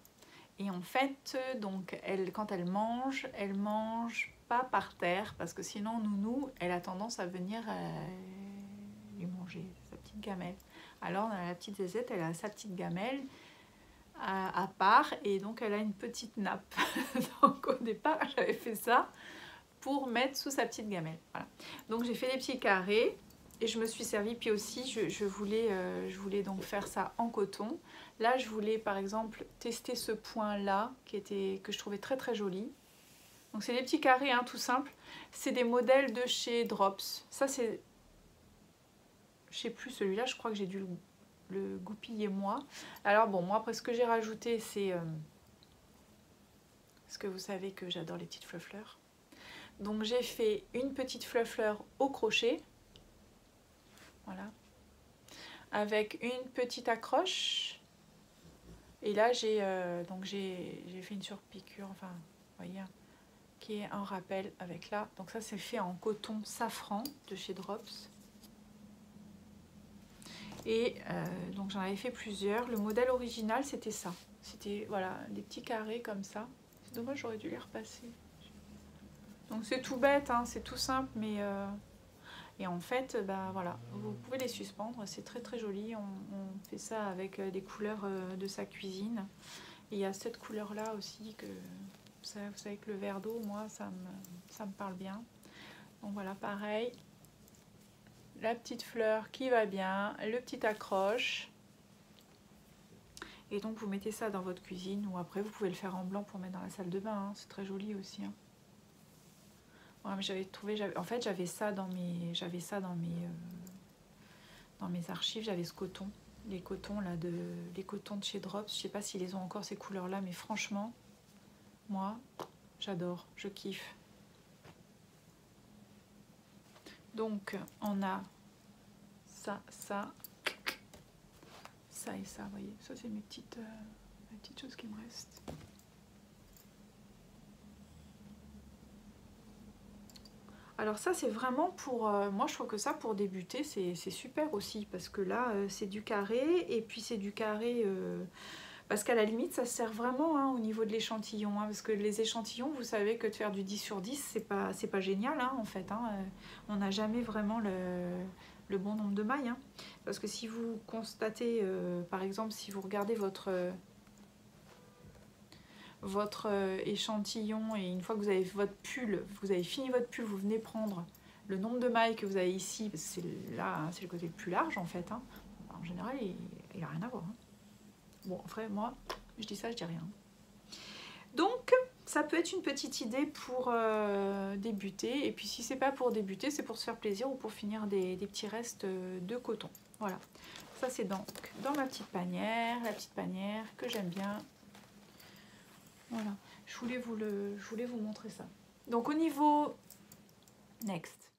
Et en fait, donc, quand elle mange pas par terre, parce que sinon, Nounou, elle a tendance à venir lui manger sa petite gamelle. Alors, la petite Zézette, elle a sa petite gamelle à part, et donc elle a une petite nappe. Donc au départ, j'avais fait ça pour mettre sous sa petite gamelle. Voilà. Donc j'ai fait des petits carrés. Et je me suis servi, puis aussi je voulais donc faire ça en coton. Là je voulais par exemple tester ce point là que je trouvais très très joli. Donc c'est des petits carrés hein, tout simples. C'est des modèles de chez Drops. Ça c'est, je sais plus, celui-là je crois que j'ai dû le goupiller moi. Alors bon, moi après ce que j'ai rajouté c'est, parce que vous savez que j'adore les petites fleurs. Donc j'ai fait une petite fleur au crochet. Voilà. Avec une petite accroche. Et là, j'ai fait une surpiqûre, enfin, vous voyez, qui est un rappel avec là. Donc ça, c'est fait en coton safran de chez Drops. Et donc j'en avais fait plusieurs. Le modèle original, c'était ça. C'était, voilà, des petits carrés comme ça. C'est dommage, j'aurais dû les repasser. Donc c'est tout bête, hein, c'est tout simple, mais... Et en fait, bah, voilà, vous pouvez les suspendre, c'est très très joli. On fait ça avec des couleurs de sa cuisine. Et il y a cette couleur-là aussi, que vous savez que le vert d'eau, moi, ça me parle bien. Donc voilà, pareil. La petite fleur qui va bien, le petit accroche. Et donc vous mettez ça dans votre cuisine, ou après vous pouvez le faire en blanc pour mettre dans la salle de bain. Hein. C'est très joli aussi. Hein. Ouais, mais j'avais trouvé, en fait j'avais ça dans mes archives, j'avais ce coton, les cotons de chez Drops. Je sais pas s'ils les ont encore ces couleurs là, mais franchement, moi j'adore, je kiffe. Donc on a ça et ça, vous voyez, ça c'est mes petites choses qui me restent. Alors ça c'est vraiment pour, moi je trouve que ça pour débuter c'est super aussi, parce que là c'est du carré, et puis c'est du carré, parce qu'à la limite ça sert vraiment hein, au niveau de l'échantillon, hein, parce que les échantillons, vous savez que de faire du 10 sur 10 c'est pas génial hein, en fait, hein, on n'a jamais vraiment le bon nombre de mailles, hein, parce que si vous constatez, par exemple si vous regardez votre échantillon, et une fois que vous avez votre pull, vous avez fini votre pull, vous venez prendre le nombre de mailles que vous avez ici, c'est là, hein, c'est le côté le plus large en fait, hein. En général il n'a rien à voir, hein. Bon après moi je dis ça, je dis rien. Donc ça peut être une petite idée pour débuter, et puis si c'est pas pour débuter, c'est pour se faire plaisir ou pour finir des petits restes de coton. Voilà, ça c'est donc dans ma petite panière, la petite panière que j'aime bien. Voilà, je voulais vous montrer ça. Donc au niveau next.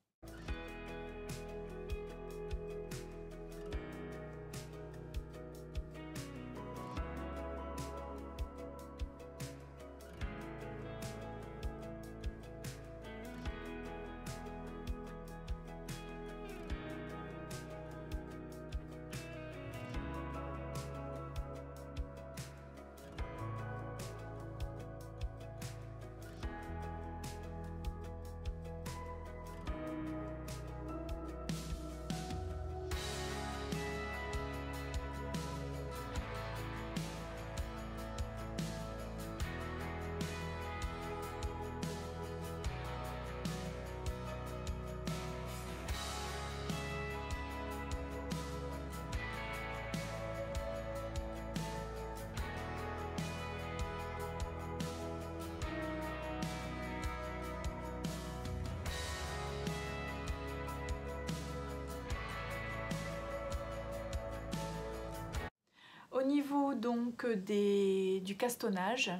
Au niveau donc du castonnage,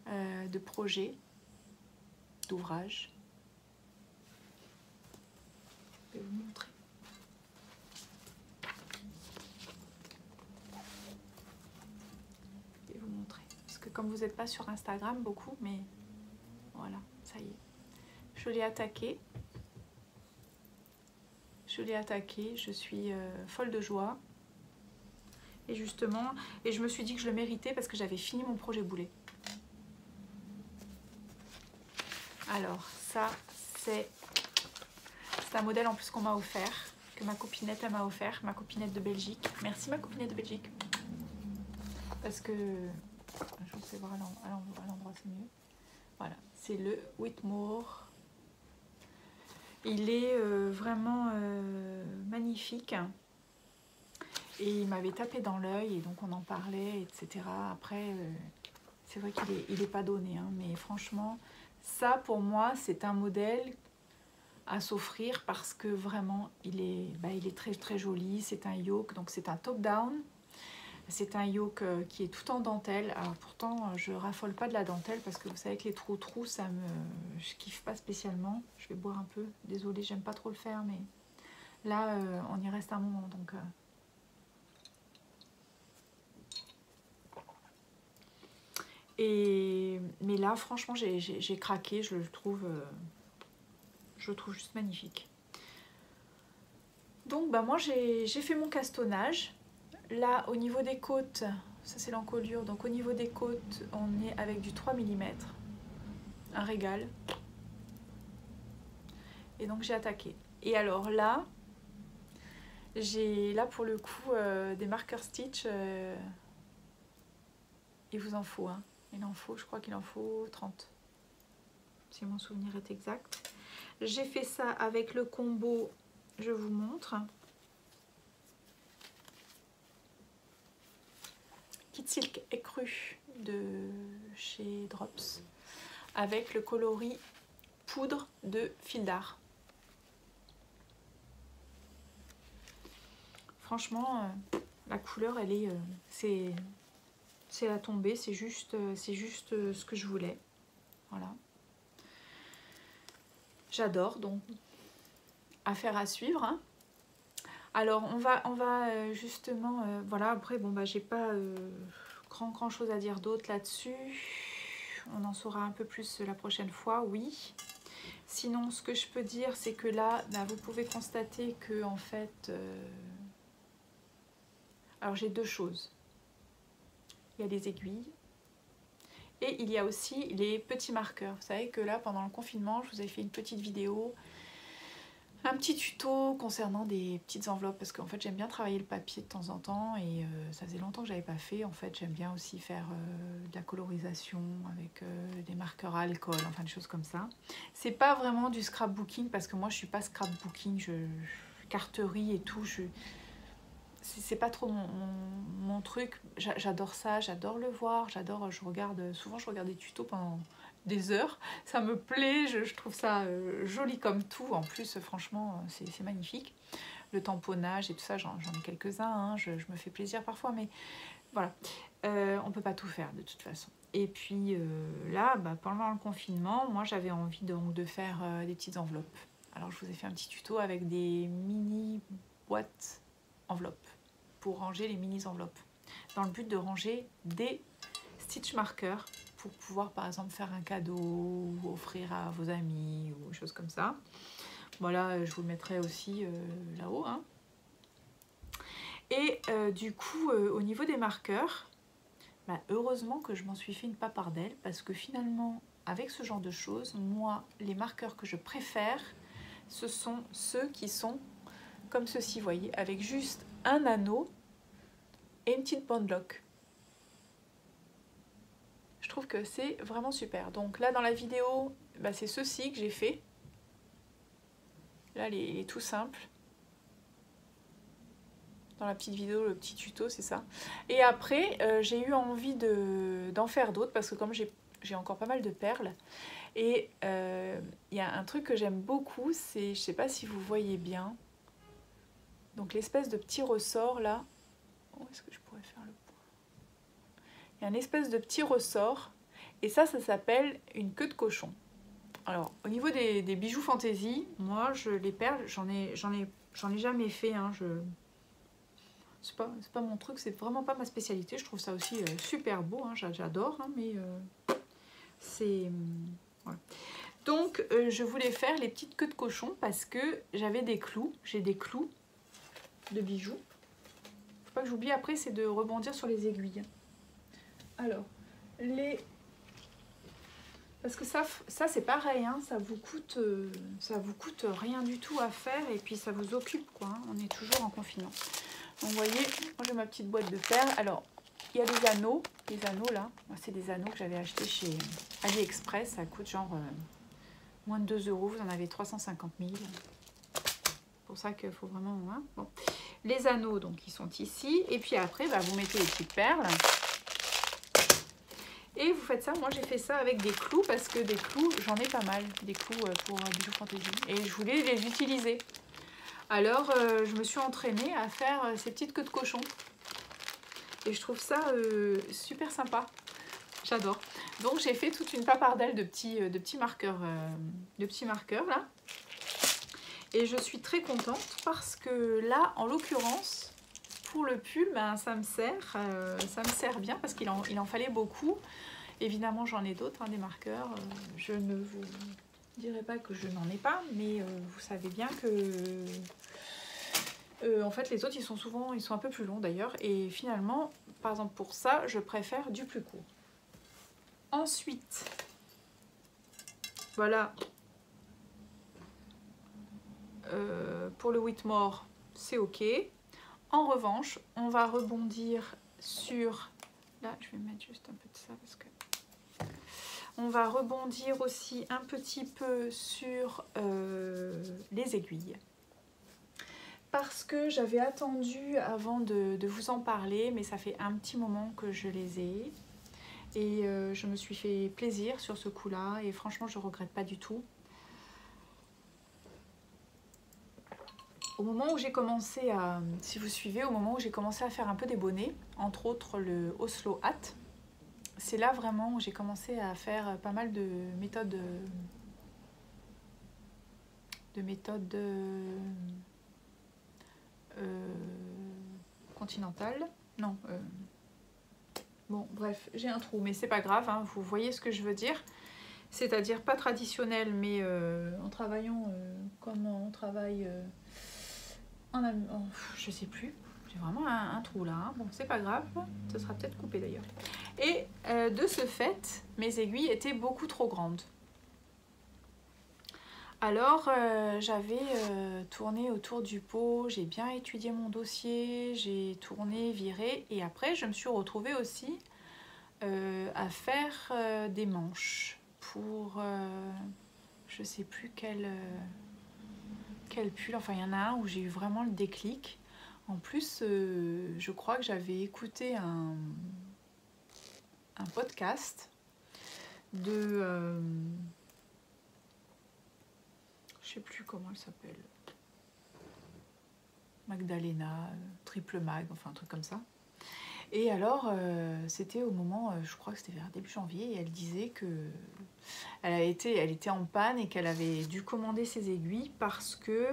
de projet, d'ouvrage, je vais vous montrer. Je vais vous montrer. Parce que comme vous n'êtes pas sur Instagram beaucoup, mais voilà, ça y est. Je l'ai attaqué. je l'ai attaqué, je suis folle de joie. Et justement, et je me suis dit que je le méritais parce que j'avais fini mon projet boulet. Alors ça, c'est un modèle en plus qu'on m'a offert, que ma copinette elle m'a offert, ma copinette de Belgique. Merci ma copinette de Belgique. Parce que, je vous fais voir à l'endroit, c'est mieux. Voilà, c'est le Whitmore. Il est vraiment magnifique. Et il m'avait tapé dans l'œil et donc on en parlait, etc. Après, c'est vrai qu'il n'est pas donné, hein, mais franchement, ça pour moi, c'est un modèle à s'offrir parce que vraiment, il est très très joli. C'est un yoke, donc c'est un top-down. C'est un yoke qui est tout en dentelle. Alors pourtant, je raffole pas de la dentelle parce que vous savez que les trous, je kiffe pas spécialement. Je vais boire un peu. Désolée, j'aime pas trop le faire, mais là, on y reste un moment, donc... mais là, franchement, j'ai craqué. Je le trouve juste magnifique. Donc, bah, moi, j'ai fait mon castonnage. Là, au niveau des côtes, ça c'est l'encolure. Donc, au niveau des côtes, on est avec du 3 mm. Un régal. Et donc, j'ai attaqué. Et alors là, j'ai pour le coup des marqueurs stitch. Il vous en faut, hein. Il en faut, je crois qu'il en faut 30. Si mon souvenir est exact. J'ai fait ça avec le combo, je vous montre. Kit Silk écru de chez Drops. Avec le coloris poudre de fil d'art. Franchement, la couleur, elle est... c'est la tombée, c'est juste ce que je voulais. Voilà. J'adore, donc affaire à suivre. Hein. Alors on va justement, voilà, après bon bah j'ai pas grand chose à dire d'autre là-dessus. On en saura un peu plus la prochaine fois, oui. Sinon ce que je peux dire c'est que là, bah, vous pouvez constater que en fait, alors j'ai deux choses. Il y a les aiguilles et il y a aussi les petits marqueurs. Vous savez que là, pendant le confinement, je vous ai fait une petite vidéo, un petit tuto concernant des petites enveloppes parce qu'en fait, j'aime bien travailler le papier de temps en temps et ça faisait longtemps que je n'avais pas fait. En fait, j'aime bien aussi faire de la colorisation avec des marqueurs à alcool, enfin des choses comme ça. C'est pas vraiment du scrapbooking parce que moi, je suis pas scrapbooking, carterie et tout, c'est pas trop mon truc. J'adore ça, j'adore le voir, souvent je regarde des tutos pendant des heures, ça me plaît, je trouve ça joli comme tout, en plus franchement c'est magnifique. Le tamponnage et tout ça, j'en ai quelques-uns, hein. Je me fais plaisir parfois, mais voilà, on peut pas tout faire de toute façon. Et puis là, bah, pendant le confinement, moi j'avais envie donc de faire des petites enveloppes. Alors je vous ai fait un petit tuto avec des mini boîtes enveloppes pour ranger les mini enveloppes dans le but de ranger des stitch markers pour pouvoir par exemple faire un cadeau ou offrir à vos amis ou des choses comme ça. Voilà, je vous le mettrai aussi là-haut, hein. Et du coup au niveau des marqueurs, bah, heureusement que je m'en suis fait une papardelle parce que finalement avec ce genre de choses, moi les marqueurs que je préfère ce sont ceux qui sont comme ceci, vous voyez, avec juste un anneau et une petite bande lock. Je trouve que c'est vraiment super. Donc là dans la vidéo, bah, c'est ceci que j'ai fait. Là il est tout simple. Dans la petite vidéo, le petit tuto, c'est ça. Et après, j'ai eu envie d'en faire d'autres parce que comme j'ai encore pas mal de perles. Et il y a un truc que j'aime beaucoup, c'est, je sais pas si vous voyez bien, donc l'espèce de petit ressort là. Où est-ce que je pourrais faire le point? Il y a une espèce de petit ressort et ça s'appelle une queue de cochon. Alors au niveau des bijoux fantaisie, moi les perles, j'en ai jamais fait, hein, c'est pas mon truc, c'est vraiment pas ma spécialité. Je trouve ça aussi super beau, hein, j'adore, hein, mais c'est voilà. Donc Donc je voulais faire les petites queues de cochon parce que j'avais des clous, j'ai des clous de bijoux. Faut pas que j'oublie après, c'est de rebondir sur les aiguilles. Alors, parce que ça c'est pareil, hein, ça vous coûte rien du tout à faire et puis ça vous occupe quoi, hein, on est toujours en confinement. Donc vous voyez, moi j'ai ma petite boîte de perles. Alors, il y a des anneaux là, c'est des anneaux que j'avais achetés chez AliExpress, ça coûte genre moins de 2 €, vous en avez 350 000. C'est pour ça qu'il faut vraiment... Hein, bon. Les anneaux, donc, ils sont ici. Et puis après, bah, vous mettez les petites perles. Et vous faites ça. Moi, j'ai fait ça avec des clous parce que des clous, j'en ai pas mal. Des clous pour bijoux fantaisie. Et je voulais les utiliser. Alors, je me suis entraînée à faire ces petites queues de cochon. Et je trouve ça super sympa. J'adore. Donc j'ai fait toute une papardelle de petits marqueurs là. Et je suis très contente parce que là, en l'occurrence, pour le pull, ben, ça me sert bien parce qu'il en fallait beaucoup. Évidemment, j'en ai d'autres, hein, des marqueurs. Je ne vous dirai pas que je n'en ai pas, mais vous savez bien que en fait, les autres, ils sont un peu plus longs d'ailleurs. Et finalement, par exemple pour ça, je préfère du plus court. Ensuite, voilà, pour le Whitmore, c'est ok. En revanche, on va rebondir sur... Là, je vais mettre juste un peu de ça parce que... On va rebondir aussi un petit peu sur les aiguilles. Parce que j'avais attendu avant de vous en parler, mais ça fait un petit moment que je les ai. Et je me suis fait plaisir sur ce coup-là et franchement, je ne regrette pas du tout. Au moment où j'ai commencé à, si vous suivez, au moment où j'ai commencé à faire un peu des bonnets, entre autres le Oslo Hat, c'est là vraiment où j'ai commencé à faire pas mal de méthodes continentales. Non, bon, bref, j'ai un trou, mais c'est pas grave, hein, vous voyez ce que je veux dire. C'est-à-dire pas traditionnel, mais en travaillant comme on travaille je sais plus. J'ai vraiment un trou là. Hein. Bon, c'est pas grave, ce sera peut-être coupé d'ailleurs. Et de ce fait, mes aiguilles étaient beaucoup trop grandes. Alors, j'avais tourné autour du pot, j'ai bien étudié mon dossier, j'ai tourné, viré, et après, je me suis retrouvée aussi à faire des manches pour, je sais plus quel pull, enfin il y en a un où j'ai eu vraiment le déclic. En plus, je crois que j'avais écouté un podcast de... je sais plus comment elle s'appelle. Magdalena, Triple Mag, enfin un truc comme ça. Et alors, c'était au moment, je crois que c'était vers début janvier, et elle disait que elle était en panne et qu'elle avait dû commander ses aiguilles parce que,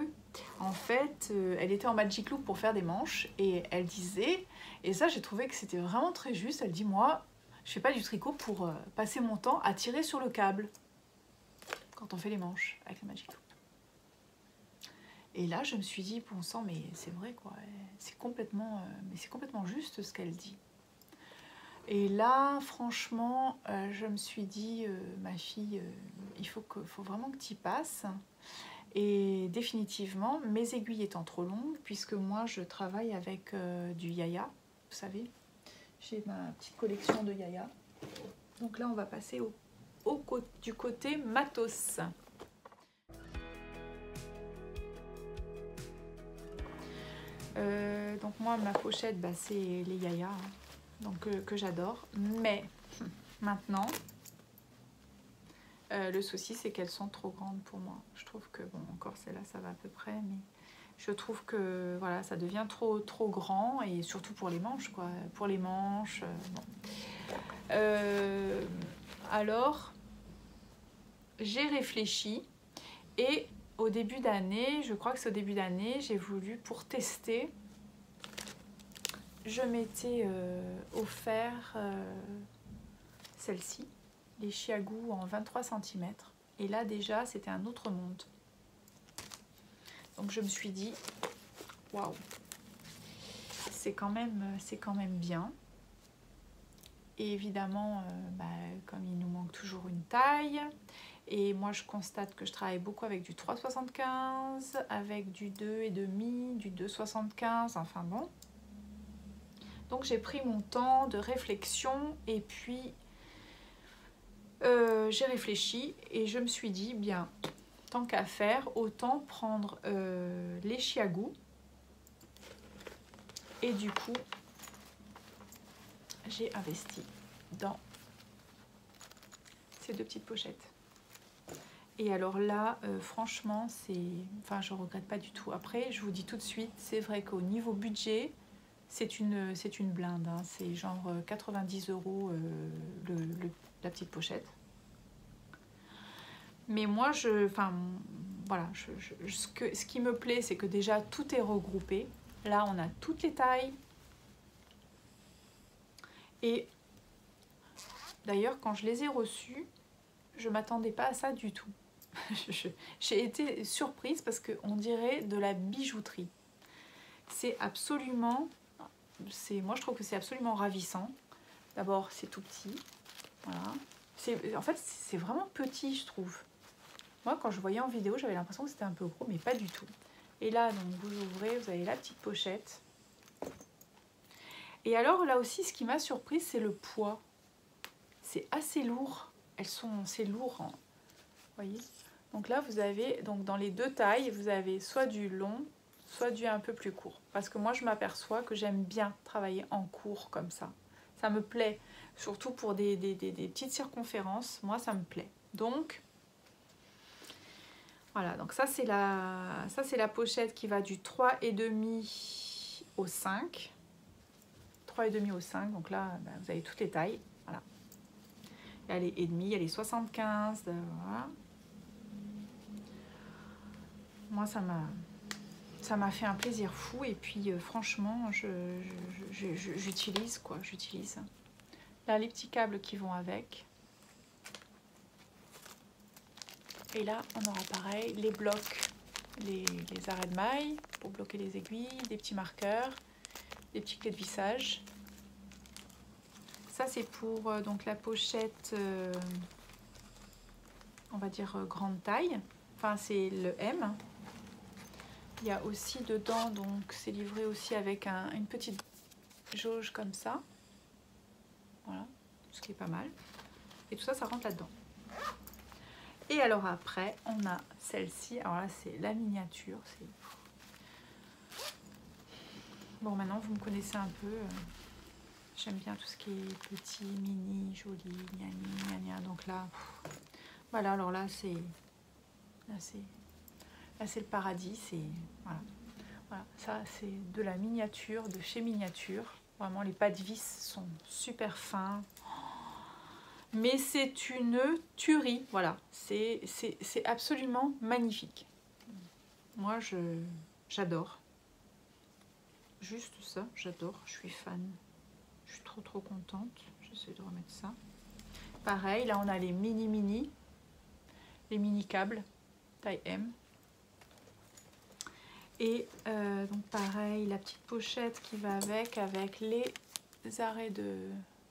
en fait, elle était en Magic Loop pour faire des manches, et elle disait, et ça j'ai trouvé que c'était vraiment très juste, elle dit, moi, je fais pas du tricot pour passer mon temps à tirer sur le câble quand on fait les manches avec la Magic Loop. Et là, je me suis dit, bon sang, mais c'est vrai quoi, c'est complètement juste ce qu'elle dit. Et là, franchement, je me suis dit, ma fille, il faut vraiment que tu y passes. Et définitivement, mes aiguilles étant trop longues, puisque moi, je travaille avec du Yaya, vous savez, j'ai ma petite collection de Yaya. Donc là, on va passer du côté matos. Donc moi, ma pochette, bah, c'est les Yaya, hein, donc que j'adore. Mais maintenant, le souci, c'est qu'elles sont trop grandes pour moi. Je trouve que, bon, encore celle-là, ça va à peu près, mais je trouve que voilà, ça devient trop grand, et surtout pour les manches, quoi. Pour les manches, bon. Alors, j'ai réfléchi, et au début d'année, je crois que c'est au début d'année, j'ai voulu, pour tester, je m'étais offert celle-ci, les Chiagu en 23 cm. Et là déjà c'était un autre monde. Donc je me suis dit waouh, c'est quand même bien. Et évidemment, comme il nous manque toujours une taille, et moi je constate que je travaille beaucoup avec du 3,75, avec du 2,5, du 2,75, enfin bon. Donc j'ai pris mon temps de réflexion et puis j'ai réfléchi et je me suis dit, bien, tant qu'à faire, autant prendre les chiagoux. Et du coup, j'ai investi dans ces deux petites pochettes. Et alors là, franchement, enfin, je regrette pas du tout. Après, je vous dis tout de suite, c'est vrai qu'au niveau budget, c'est une blinde. Hein. C'est genre 90 € la petite pochette. Mais moi, voilà, ce qui me plaît, c'est que déjà tout est regroupé. Là, on a toutes les tailles. Et d'ailleurs, quand je les ai reçus, je ne m'attendais pas à ça du tout. J'ai été surprise parce qu'on dirait de la bijouterie. C'est absolument... Moi, je trouve que c'est absolument ravissant. D'abord, c'est tout petit. Voilà. En fait, c'est vraiment petit, je trouve. Moi, quand je voyais en vidéo, j'avais l'impression que c'était un peu gros, mais pas du tout. Et là, donc, vous ouvrez, vous avez la petite pochette. Et alors, là aussi, ce qui m'a surprise, c'est le poids. C'est assez lourd. C'est lourd. Hein. Vous voyez ? Donc là, vous avez, donc dans les deux tailles, vous avez soit du long, soit du un peu plus court. Parce que moi, je m'aperçois que j'aime bien travailler en court comme ça. Ça me plaît. Surtout pour des petites circonférences. Moi, ça me plaît. Donc... Voilà, donc ça c'est la pochette qui va du 3,5 au 5. 3,5 au 5, donc là vous avez toutes les tailles. Voilà. Il y a les et demi, il y a les 75. Voilà. Moi ça m'a fait un plaisir fou et puis franchement j'utilise quoi, j'utilise. Là les petits câbles qui vont avec. Et là, on aura pareil, les blocs, les arrêts de mailles pour bloquer les aiguilles, des petits marqueurs, des petits clés de vissage. Ça, c'est pour donc la pochette, on va dire grande taille. Enfin, c'est le M. Il y a aussi dedans, donc c'est livré aussi avec une petite jauge comme ça. Voilà, ce qui est pas mal. Et tout ça, ça rentre là-dedans. Et alors après, on a celle-ci. Alors là, c'est la miniature. Bon, maintenant, vous me connaissez un peu. J'aime bien tout ce qui est petit, mini, joli, gna gna. Donc là, voilà. Alors là, c'est le paradis. Voilà. Ça, c'est de la miniature, de chez Miniature. Vraiment, les pas de vis sont super fins. Mais c'est une tuerie, voilà, c'est absolument magnifique. Moi, j'adore. Juste ça, j'adore, je suis fan. Je suis trop contente. J'essaie de remettre ça. Pareil, là on a les mini, les mini câbles, taille M. Et donc pareil, la petite pochette qui va avec les arrêts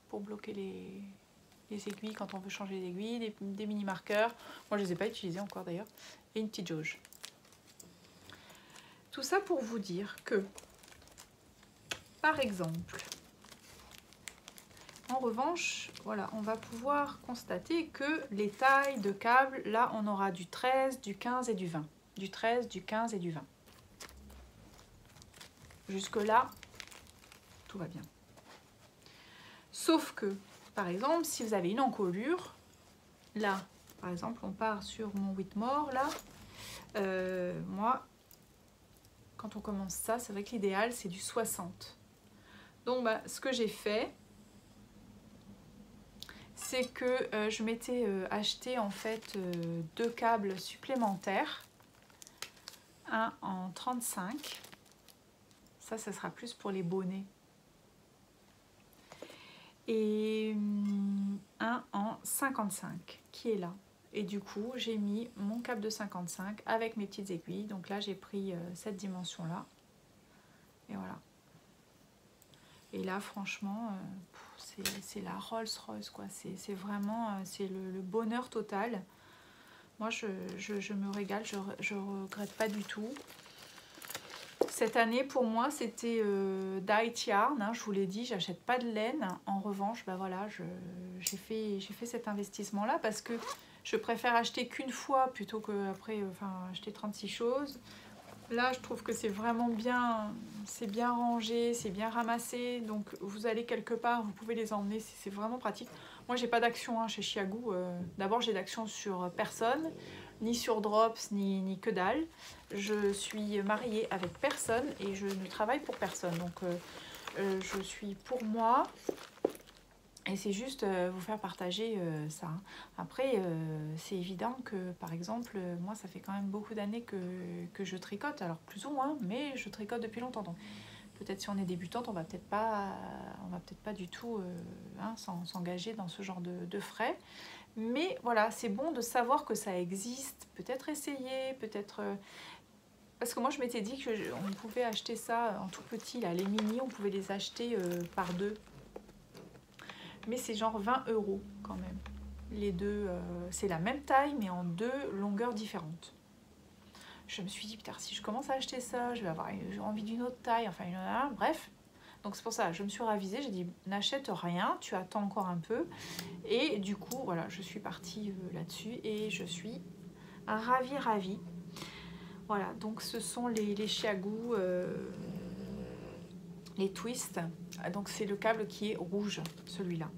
pour bloquer les aiguilles quand on veut changer les aiguilles, des mini marqueurs. Moi je ne les ai pas utilisés encore d'ailleurs. Et une petite jauge. Tout ça pour vous dire que, par exemple, en revanche, voilà, on va pouvoir constater que les tailles de câbles, là on aura du 13, du 15 et du 20. Du 13, du 15 et du 20. Jusque là, tout va bien. Sauf que, par exemple, si vous avez une encolure, là, par exemple, on part sur mon Whitmore, là, moi, quand on commence ça, c'est vrai que l'idéal, c'est du 60. Donc, ce que j'ai fait, c'est que je m'étais acheté, en fait, 2 câbles supplémentaires, un en 35, ça sera plus pour les bonnets, et un en 55 qui est là. Et du coup, j'ai mis mon cap de 55 avec mes petites aiguilles. Donc là, j'ai pris cette dimension-là. Et voilà. Et là, franchement, c'est la Rolls-Royce, quoi. C'est vraiment c'est le bonheur total. Moi, je me régale, je regrette pas du tout. Cette année, pour moi, c'était Dyed Yarn. Hein, je vous l'ai dit, j'achète pas de laine. En revanche, bah voilà, j'ai fait cet investissement-là parce que je préfère acheter qu'une fois plutôt qu'après acheter 36 choses. Là, je trouve que c'est vraiment bien, c'est bien rangé, c'est bien ramassé. Donc, vous allez quelque part, vous pouvez les emmener, c'est vraiment pratique. Moi, j'ai pas d'action chez Chiago. D'abord, j'ai d'action sur personne, ni sur Drops, ni que dalle. Je suis mariée avec personne et je ne travaille pour personne. Donc, je suis pour moi. Et c'est juste vous faire partager ça. Après, c'est évident que, par exemple, moi, ça fait quand même beaucoup d'années que je tricote. Alors, plus ou moins, mais je tricote depuis longtemps. Donc, peut-être si on est débutante, on va peut-être pas du tout s'engager dans ce genre de frais. Mais voilà, c'est bon de savoir que ça existe. Peut-être essayer, peut-être... parce que moi, je m'étais dit qu'on pouvait acheter ça en tout petit. Là, les mini, on pouvait les acheter par deux. Mais c'est genre 20 € quand même. Les deux, c'est la même taille, mais en deux longueurs différentes. Je me suis dit, putain, si je commence à acheter ça, je vais avoir envie d'une autre taille, enfin, bref. Donc c'est pour ça, je me suis ravisée, j'ai dit, n'achète rien, tu attends encore un peu. Et du coup, voilà, je suis partie là-dessus et je suis ravie. Voilà, donc ce sont les Chiago, les twists. Donc c'est le câble qui est rouge, celui-là.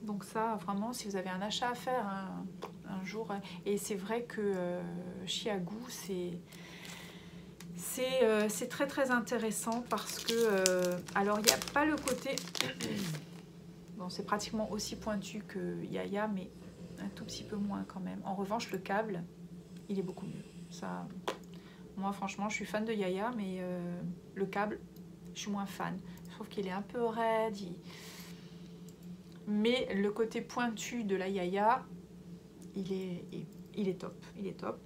Donc ça, vraiment, si vous avez un achat à faire un jour, et c'est vrai que Chiago, c'est très très intéressant parce que, alors il n'y a pas le côté, bon c'est pratiquement aussi pointu que Yaya, mais un tout petit peu moins quand même. En revanche, le câble, il est beaucoup mieux. Ça, moi franchement, je suis fan de Yaya, mais le câble, je suis moins fan. Je trouve qu'il est un peu raide. Mais le côté pointu de la Yaya, il est top.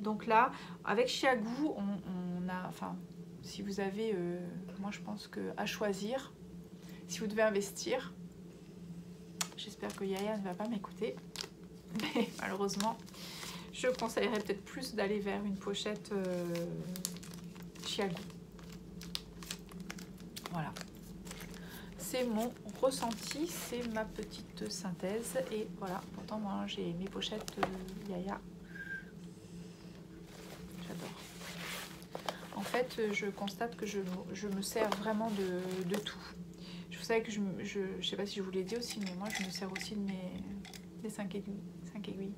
Donc là, avec Chiago, on a, enfin, si vous avez, moi je pense qu'à choisir, si vous devez investir, j'espère que Yaya ne va pas m'écouter, mais malheureusement, je conseillerais peut-être plus d'aller vers une pochette Chiago. Voilà. C'est mon ressenti, c'est ma petite synthèse. Et voilà, pourtant moi j'ai mes pochettes Yaya. J'adore. En fait, je constate que je me sers vraiment de tout. Vous savez que je sais pas si je vous l'ai dit aussi, mais moi je me sers aussi de des 5 aiguilles. 5 aiguilles.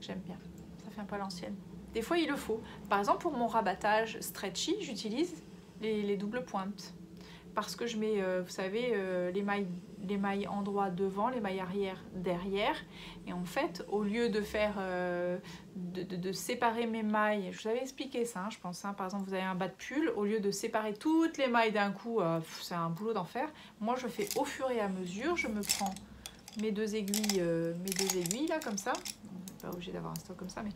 J'aime bien. Ça fait un peu à l'ancienne. Des fois il le faut. Par exemple pour mon rabattage stretchy, j'utilise les doubles pointes. Parce que je mets, vous savez, les mailles endroit devant, les mailles arrière derrière. Et en fait, au lieu de faire, de séparer mes mailles, je vous avais expliqué ça, je pense. Par exemple, vous avez un bas de pull, au lieu de séparer toutes les mailles d'un coup, c'est un boulot d'enfer. Moi, je fais au fur et à mesure. Je me prends mes deux aiguilles là, comme ça. On n'est pas obligé d'avoir un stock comme ça, mais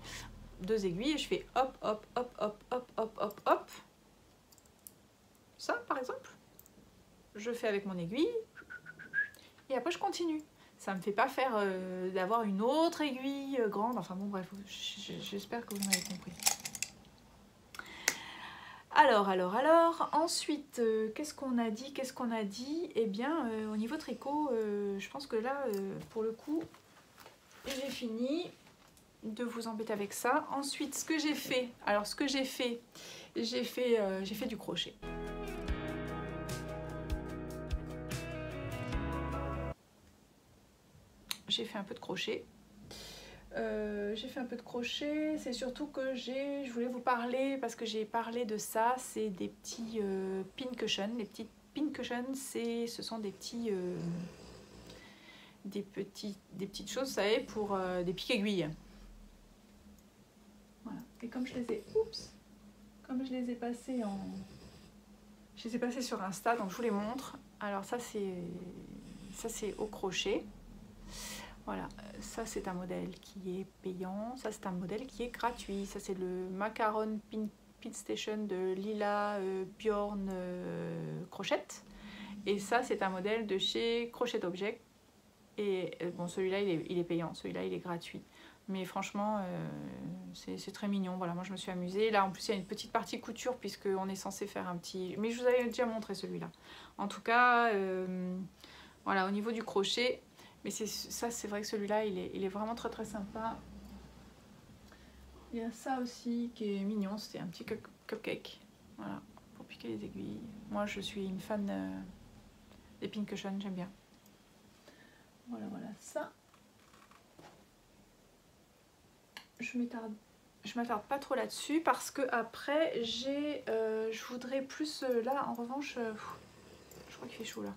2 aiguilles. Et je fais hop, hop, hop, hop, hop, hop, hop, hop. Ça, par exemple. Je fais avec mon aiguille et après je continue. Ça me fait pas faire d'avoir une autre aiguille grande. Enfin bon bref, j'espère que vous m'avez compris. Alors, ensuite, qu'est-ce qu'on a dit? Eh bien, au niveau tricot, je pense que là, pour le coup, j'ai fini de vous embêter avec ça. Ensuite, ce que j'ai fait, j'ai fait du crochet. J'ai fait un peu de crochet. C'est surtout que je voulais vous parler, parce que j'ai parlé de ça, c'est des petits pin cushions. Les petits pin cushions, ce sont des petites choses, vous savez, pour des pics-aiguilles. Voilà. Et comme je les ai passés sur Insta, donc je vous les montre. Alors ça c'est au crochet. Voilà, ça c'est un modèle qui est payant, ça c'est un modèle qui est gratuit. Ça c'est le Macaron Pin Station de Lila Bjorn Crochet. Et ça c'est un modèle de chez Crochet Object. Et bon, celui-là il est payant, celui-là il est gratuit. Mais franchement, c'est très mignon. Voilà, moi je me suis amusée. Là en plus il y a une petite partie couture puisqu'on est censé faire un petit... Mais je vous avais déjà montré celui-là. En tout cas, voilà, au niveau du crochet... Mais ça, c'est vrai que celui-là, il est vraiment très très sympa. Il y a ça aussi qui est mignon, c'est un petit cupcake. Voilà, pour piquer les aiguilles. Moi, je suis une fan des Pincushion, j'aime bien. Voilà, voilà, ça. Je m'attarde pas trop là-dessus parce que après, je voudrais plus... là, en revanche, je crois qu'il fait chaud là.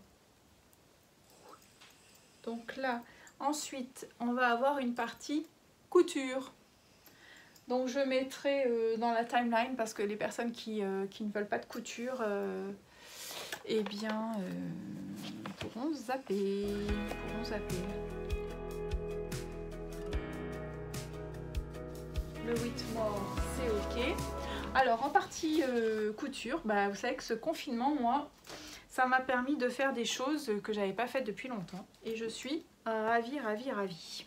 Donc là, ensuite, on va avoir une partie couture. Donc je mettrai dans la timeline parce que les personnes qui ne veulent pas de couture, eh bien, pourront zapper. Le Whitmore, c'est ok. Alors en partie couture, bah, vous savez que ce confinement, moi, ça m'a permis de faire des choses que j'avais pas faites depuis longtemps. Et je suis ravie, ravie, ravie.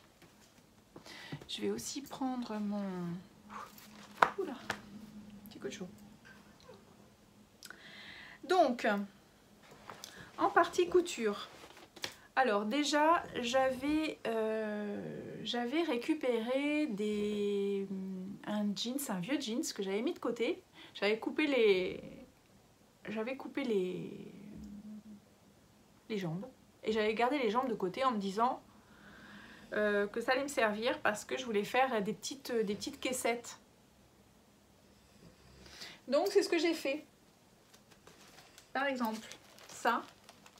Je vais aussi prendre mon... Oula, petit coup de chaud. Donc, en partie couture. Alors déjà, j'avais récupéré un vieux jeans que j'avais mis de côté. J'avais coupé les jambes. Et j'avais gardé les jambes de côté en me disant que ça allait me servir parce que je voulais faire des petites caissettes. Donc c'est ce que j'ai fait. Par exemple, ça,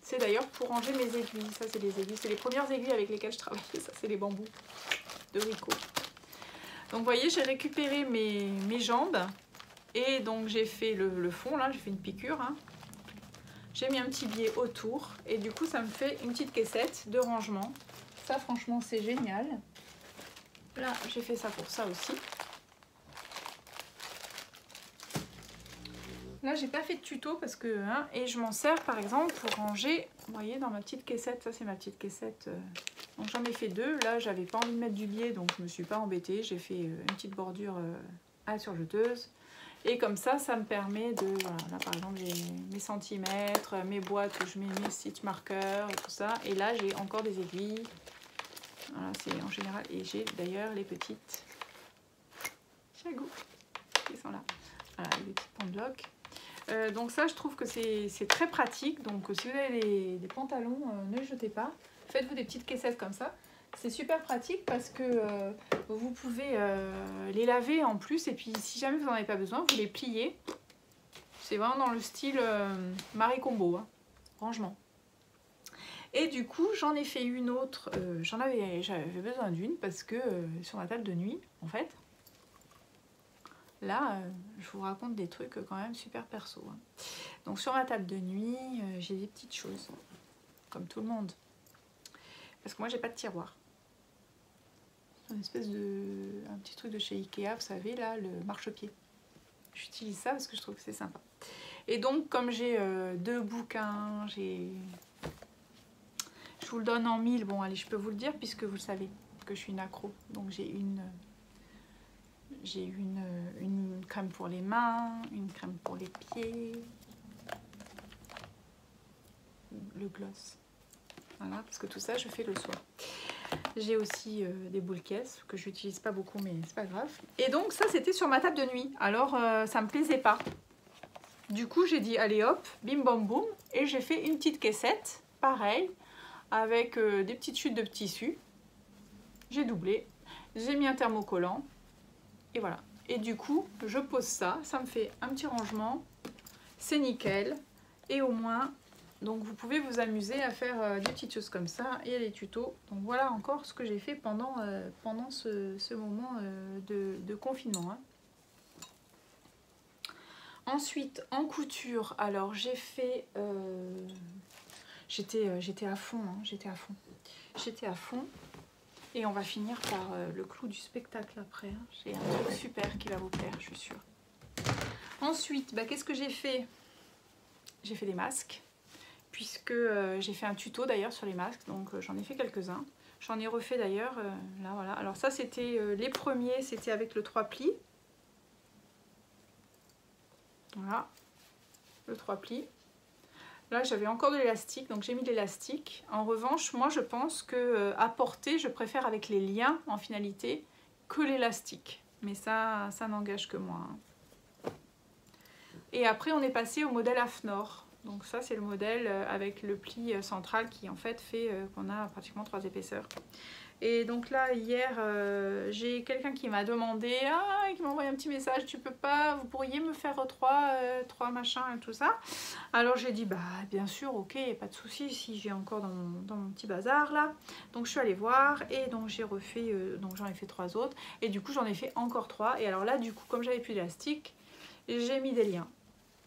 c'est d'ailleurs pour ranger mes aiguilles. Ça c'est les aiguilles, c'est les premières aiguilles avec lesquelles je travaillais. Ça c'est les bambous de Rico. Donc vous voyez, j'ai récupéré mes jambes et donc j'ai fait le fond là, j'ai fait une piqûre. Hein. J'ai mis un petit biais autour et du coup ça me fait une petite caissette de rangement. Ça franchement c'est génial. Là j'ai fait ça pour ça aussi. Là j'ai pas fait de tuto parce que hein, et je m'en sers par exemple pour ranger, vous voyez dans ma petite caissette, ça c'est ma petite caissette. Donc j'en ai fait deux, là j'avais pas envie de mettre du biais donc je me suis pas embêtée, j'ai fait une petite bordure à la surjeteuse. Et comme ça me permet de, voilà, là par exemple j'ai mes centimètres, mes boîtes où je mets mes stitch markers et tout ça. Et là j'ai encore des aiguilles, voilà c'est en général, et j'ai d'ailleurs les petites chagous qui sont là, voilà les petites pendeloques. Donc ça je trouve que c'est très pratique, donc si vous avez des pantalons, ne les jetez pas, faites-vous des petites caissettes comme ça. C'est super pratique parce que vous pouvez les laver en plus et puis si jamais vous n'en avez pas besoin, vous les pliez. C'est vraiment dans le style Marie Combo, hein, rangement. Et du coup, j'en ai fait une autre, j'avais besoin d'une parce que sur ma table de nuit, en fait, là, je vous raconte des trucs quand même super perso. Hein. Donc sur ma table de nuit, j'ai des petites choses, comme tout le monde. Parce que moi, j'ai pas de tiroir. C'est une espèce un petit truc de chez Ikea, vous savez, là, le marchepied. J'utilise ça parce que je trouve que c'est sympa. Et donc, comme j'ai deux bouquins, je vous le donne en 1000. Bon, allez, je peux vous le dire puisque vous le savez que je suis une accro. Donc, j'ai une crème pour les mains, une crème pour les pieds, le gloss. Voilà, parce que tout ça, je fais le soir. J'ai aussi des boules caisses que je n'utilise pas beaucoup, mais c'est pas grave. Et donc ça, c'était sur ma table de nuit. Alors, ça me plaisait pas. Du coup, j'ai dit, allez hop, bim bam boum. Et j'ai fait une petite caissette, pareil, avec des petites chutes de tissu. J'ai doublé. J'ai mis un thermocollant. Et voilà. Et du coup, je pose ça. Ça me fait un petit rangement. C'est nickel. Et au moins... Donc vous pouvez vous amuser à faire des petites choses comme ça et des tutos. Donc voilà encore ce que j'ai fait pendant ce moment de confinement. Hein. Ensuite en couture, alors j'ai fait... j'étais à fond, hein, j'étais à fond. Et on va finir par le clou du spectacle après. Hein. J'ai un truc super qui va vous plaire, je suis sûre. Ensuite, bah, qu'est-ce que j'ai fait? J'ai fait des masques, puisque j'ai fait un tuto d'ailleurs sur les masques, donc j'en ai fait quelques-uns. J'en ai refait d'ailleurs, là voilà. Alors ça c'était les premiers, c'était avec le 3 plis. Voilà, le 3 plis. Là j'avais encore de l'élastique, donc j'ai mis de l'élastique. En revanche, moi je pense que à porter, je préfère avec les liens en finalité que l'élastique. Mais ça n'engage que moi. Hein. Et après on est passé au modèle AFNOR. Donc ça c'est le modèle avec le pli central qui en fait fait qu'on a pratiquement 3 épaisseurs. Et donc là hier j'ai quelqu'un qui m'a demandé, qui m'a envoyé un petit message, tu peux pas, vous pourriez me faire trois machins et tout ça. Alors j'ai dit bah bien sûr, ok, pas de souci, si j'ai encore dans mon petit bazar là. Donc je suis allée voir et donc j'ai refait, donc j'en ai fait 3 autres et du coup j'en ai fait encore 3. Et alors là du coup comme j'avais plus d'élastique, j'ai mis des liens.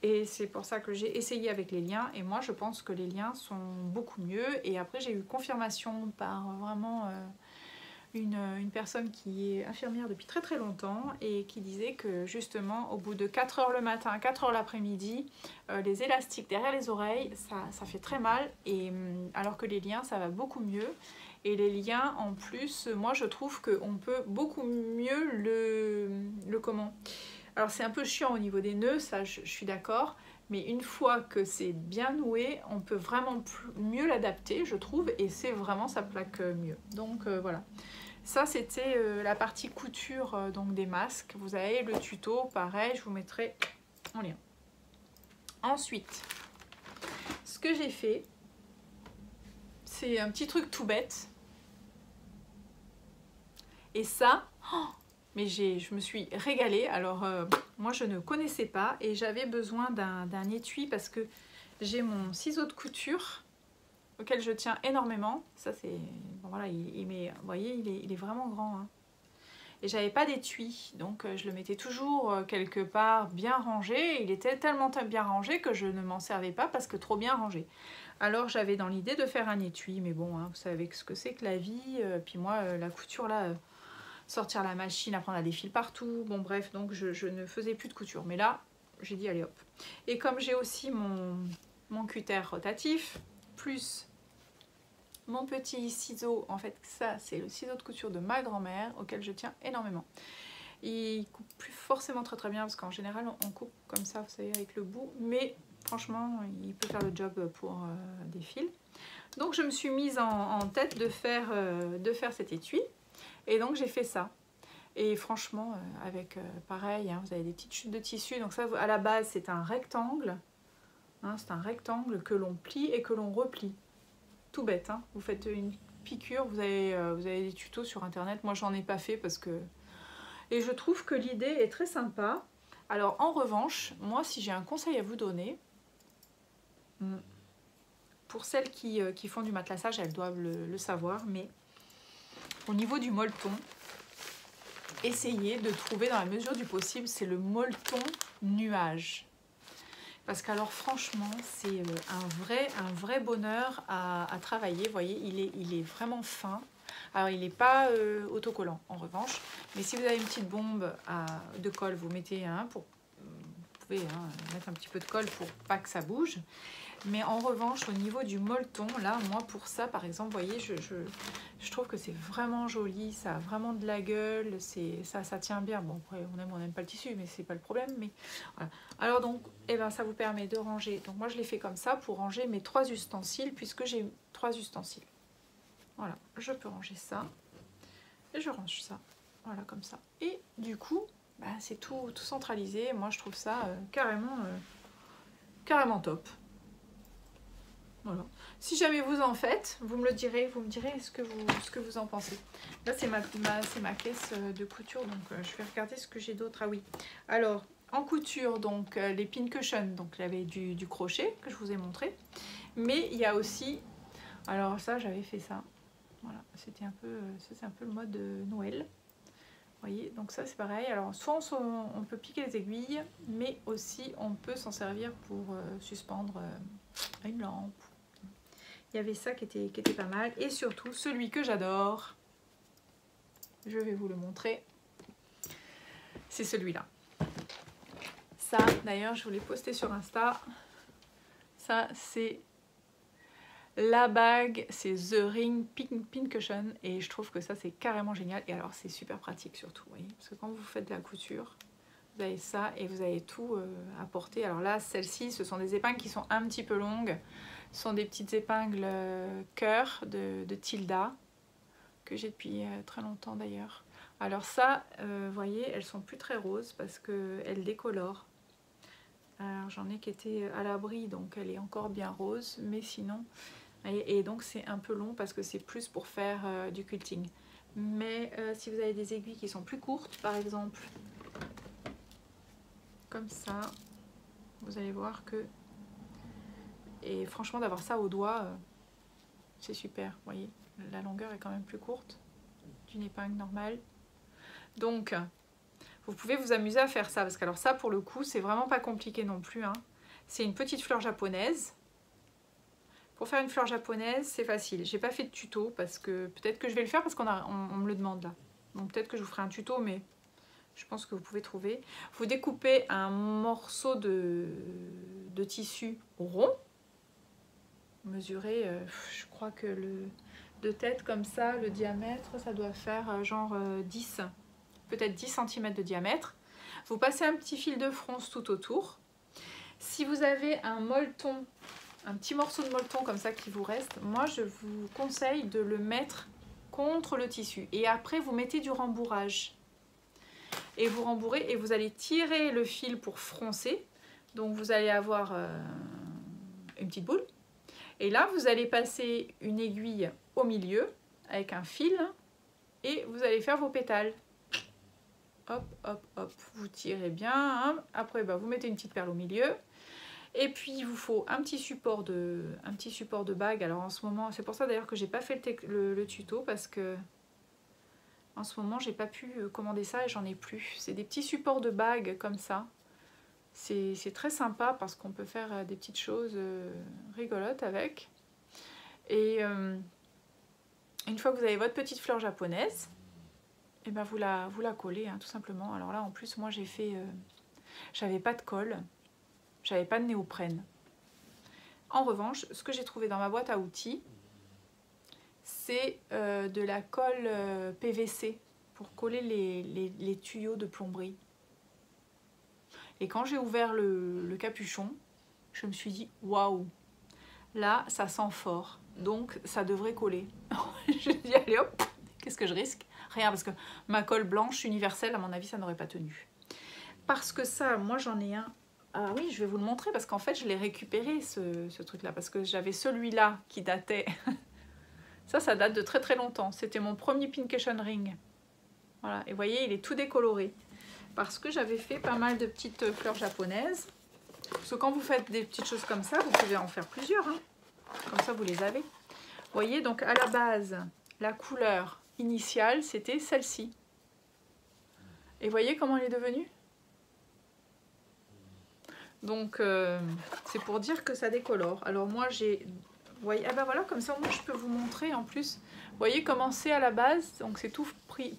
Et c'est pour ça que j'ai essayé avec les liens. Et moi, je pense que les liens sont beaucoup mieux. Et après, j'ai eu confirmation par vraiment une personne qui est infirmière depuis très très longtemps et qui disait que justement, au bout de 4 heures le matin, 4 heures l'après-midi, les élastiques derrière les oreilles, ça fait très mal. Et alors que les liens, ça va beaucoup mieux. Et les liens, en plus, moi, je trouve qu'on peut beaucoup mieux le comment ? Alors c'est un peu chiant au niveau des nœuds, ça je suis d'accord, mais une fois que c'est bien noué, on peut vraiment mieux l'adapter, je trouve, et c'est vraiment, ça plaque mieux. Donc voilà. Ça c'était la partie couture donc des masques. Vous avez le tuto, pareil, je vous mettrai en lien. Ensuite, ce que j'ai fait, c'est un petit truc tout bête. Et ça... mais je me suis régalée. Alors moi je ne connaissais pas et j'avais besoin d'un étui parce que j'ai mon ciseau de couture auquel je tiens énormément. Ça c'est... Bon voilà, vous voyez, il est vraiment grand. Hein. Et j'avais pas d'étui, donc je le mettais toujours quelque part bien rangé. Il était tellement bien rangé que je ne m'en servais pas parce que trop bien rangé. Alors j'avais dans l'idée de faire un étui, mais bon, hein, vous savez ce que c'est que la vie. Puis moi, la couture là... sortir la machine, après on a des fils partout, bon bref, donc je ne faisais plus de couture. Mais là, j'ai dit allez hop. Et comme j'ai aussi mon cutter rotatif, plus mon petit ciseau, en fait ça c'est le ciseau de couture de ma grand-mère, auquel je tiens énormément. Il coupe plus forcément très bien, parce qu'en général on coupe comme ça, vous savez, avec le bout, mais franchement il peut faire le job pour des fils. Donc je me suis mise en tête de faire cet étui. Et donc j'ai fait ça. Et franchement, avec pareil, hein, vous avez des petites chutes de tissu. Donc ça, à la base, c'est un rectangle. Hein, c'est un rectangle que l'on plie et que l'on replie. Tout bête. Hein. Vous faites une piqûre, vous avez des tutos sur internet. Moi, j'en ai pas fait parce que... Et je trouve que l'idée est très sympa. Alors, en revanche, moi, si j'ai un conseil à vous donner, pour celles qui font du matelassage, elles doivent le savoir, mais au niveau du molleton, essayez de trouver dans la mesure du possible, c'est le molleton nuage. Parce qu'alors franchement, c'est un vrai bonheur à travailler. Vous voyez, il est vraiment fin. Alors il n'est pas autocollant en revanche, mais si vous avez une petite bombe de colle, vous mettez vous pouvez mettre un petit peu de colle pour pas que ça bouge. Mais en revanche, au niveau du molleton, là, moi pour ça, par exemple, vous voyez, je trouve que c'est vraiment joli, ça a vraiment de la gueule, ça tient bien. Bon, après, on n'aime pas le tissu, mais c'est pas le problème. Mais voilà. Alors donc, eh ben, ça vous permet de ranger. Donc moi, je l'ai fait comme ça pour ranger mes 3 ustensiles, puisque j'ai 3 ustensiles. Voilà, je peux ranger ça, et je range ça, voilà, comme ça. Et du coup, bah, c'est tout centralisé. Moi, je trouve ça carrément top. Voilà. Si jamais vous en faites, vous me le direz, ce que vous en pensez. Là c'est ma caisse de couture, donc je vais regarder ce que j'ai d'autre. Ah oui, alors en couture, donc les pincushions, donc j'avais du crochet que je vous ai montré, mais il y a aussi, alors ça j'avais fait ça, voilà, c'était un peu le mode Noël. Vous voyez, donc ça c'est pareil. Alors soit on peut piquer les aiguilles, mais aussi on peut s'en servir pour suspendre une lampe. Il y avait ça qui était pas mal. Et surtout, celui que j'adore, je vais vous le montrer. C'est celui-là. Ça, d'ailleurs, je vous l'ai posté sur Insta. Ça, c'est la bague, c'est The Ring Pincushion. Et je trouve que ça, c'est carrément génial. Et alors, c'est super pratique surtout, vous voyez. Parce que quand vous faites de la couture, vous avez ça et vous avez tout à porter. Alors là, celles-ci, ce sont des épingles qui sont un petit peu longues. Ce sont des petites épingles cœur de Tilda, que j'ai depuis très longtemps d'ailleurs. Alors ça, vous voyez, elles sont plus très roses parce qu'elles décolorent. Alors j'en ai qui étaient à l'abri, donc elle est encore bien rose, mais sinon... Et donc c'est un peu long parce que c'est plus pour faire du quilting. Mais si vous avez des aiguilles qui sont plus courtes, par exemple, comme ça, vous allez voir que... Et franchement, d'avoir ça au doigt, c'est super, vous voyez. La longueur est quand même plus courte d'une épingle normale. Donc, vous pouvez vous amuser à faire ça, parce que alors ça, pour le coup, c'est vraiment pas compliqué non plus, hein. C'est une petite fleur japonaise. Pour faire une fleur japonaise, c'est facile. J'ai pas fait de tuto, parce que peut-être que je vais le faire, parce qu'on me le demande là. Donc peut-être que je vous ferai un tuto, mais je pense que vous pouvez trouver. Vous découpez un morceau de tissu rond. Mesurez, je crois que de tête comme ça, le diamètre, ça doit faire genre 10, peut-être 10 cm de diamètre. Vous passez un petit fil de fronce tout autour. Si vous avez un molleton, un petit morceau de molleton comme ça qui vous reste, moi je vous conseille de le mettre contre le tissu. Et après vous mettez du rembourrage. Et vous rembourrez et vous allez tirer le fil pour froncer. Donc vous allez avoir une petite boule. Et là, vous allez passer une aiguille au milieu avec un fil et vous allez faire vos pétales. Hop, hop, hop. Vous tirez bien. Hein. Après, bah, vous mettez une petite perle au milieu. Et puis, il vous faut un petit support de bague. Alors, en ce moment, c'est pour ça d'ailleurs que j'ai pas fait le tuto parce que en ce moment, j'ai pas pu commander ça et j'en ai plus. C'est des petits supports de bague comme ça. C'est très sympa parce qu'on peut faire des petites choses rigolotes avec. Et une fois que vous avez votre petite fleur japonaise, et ben vous la collez hein, tout simplement. Alors là en plus moi j'ai fait, j'avais pas de colle, j'avais pas de néoprène. En revanche, ce que j'ai trouvé dans ma boîte à outils, c'est de la colle PVC pour coller les tuyaux de plomberie. Et quand j'ai ouvert le capuchon, je me suis dit waouh, là ça sent fort, donc ça devrait coller. Je me dis allez hop, qu'est-ce que je risque? Rien, parce que ma colle blanche universelle, à mon avis, ça n'aurait pas tenu. Parce que ça, moi j'en ai un. Ah oui, je vais vous le montrer parce qu'en fait je l'ai récupéré ce truc-là, parce que j'avais celui-là qui datait. Ça date de très très longtemps. C'était mon premier Pincushion ring. Voilà, et vous voyez, il est tout décoloré. Parce que j'avais fait pas mal de petites fleurs japonaises. Parce que quand vous faites des petites choses comme ça, vous pouvez en faire plusieurs. Hein. Comme ça, vous les avez. Vous voyez, donc à la base, la couleur initiale, c'était celle-ci. Et vous voyez comment elle est devenue? Donc, c'est pour dire que ça décolore. Alors moi, j'ai... Vous voyez, ah ben voilà, comme ça, moi, je peux vous montrer en plus. Vous voyez comment c'est à la base. Donc, c'est tout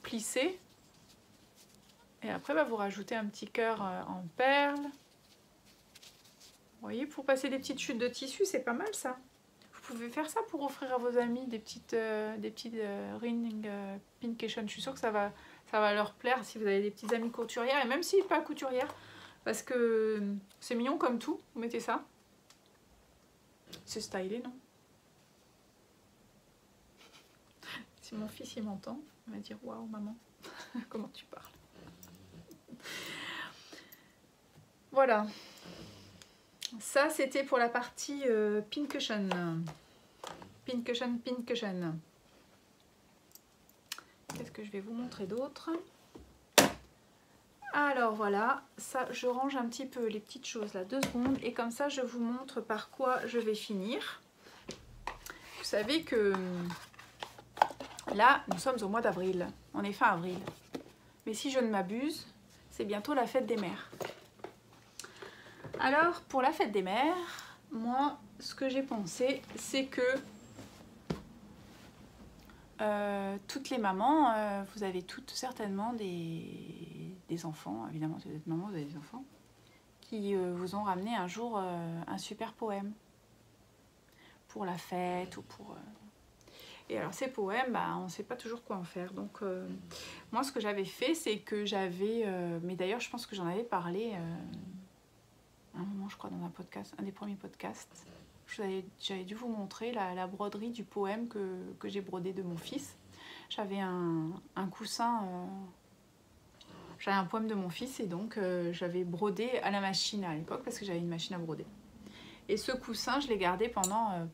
plissé. Et après, bah, vous rajoutez un petit cœur en perles. Vous voyez, pour passer des petites chutes de tissu, c'est pas mal ça. Vous pouvez faire ça pour offrir à vos amis des petites ring Pincushion. Je suis sûre que ça va leur plaire si vous avez des petites amies couturières. Et même si pas couturières, parce que c'est mignon comme tout. Vous mettez ça. C'est stylé, non? Si mon fils il m'entend, il va dire waouh maman, comment tu parles. Voilà, ça c'était pour la partie Pincushion. Pincushion. Qu'est-ce que je vais vous montrer d'autre? Alors voilà, ça je range un petit peu les petites choses là, 2 secondes, et comme ça je vous montre par quoi je vais finir. Vous savez que là nous sommes au mois d'avril, on est fin avril, mais si je ne m'abuse, c'est bientôt la fête des mères. Alors, pour la fête des mères, moi, ce que j'ai pensé, c'est que toutes les mamans, vous avez toutes certainement des enfants, évidemment, si vous êtes maman, vous avez des enfants, qui vous ont ramené un jour un super poème pour la fête ou pour... Et alors ces poèmes, bah, on ne sait pas toujours quoi en faire. Donc moi ce que j'avais fait, c'est que j'avais... mais d'ailleurs je pense que j'en avais parlé à un moment, je crois, dans un podcast, un des premiers podcasts. J'avais dû vous montrer la broderie du poème que j'ai brodé de mon fils. J'avais un coussin, j'avais un poème de mon fils et donc j'avais brodé à la machine à l'époque parce que j'avais une machine à broder. Et ce coussin, je l'ai gardé pendant,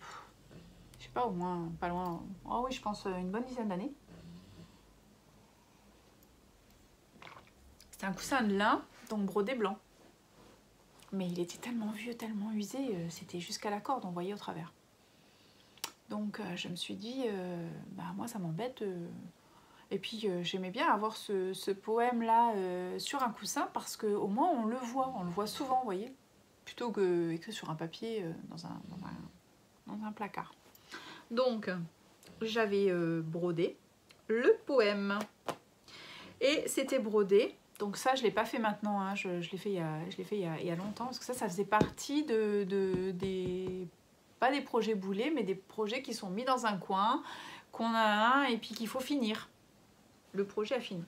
je sais pas, au moins, pas loin, oh oui, je pense une bonne dizaine d'années. C'était un coussin de lin, donc brodé blanc. Mais il était tellement vieux, tellement usé, c'était jusqu'à la corde, on voyait au travers. Donc je me suis dit, bah, moi ça m'embête. Et puis j'aimais bien avoir ce poème-là sur un coussin parce qu'au moins on le voit souvent, vous voyez, plutôt que écrit sur un papier dans un placard. Donc j'avais brodé le poème et c'était brodé. Donc ça, je ne l'ai pas fait maintenant, hein. je l'ai fait, il y a longtemps, parce que ça faisait partie pas des projets boulets, mais des projets qui sont mis dans un coin, qu'on a un et puis qu'il faut finir. Le projet à finir.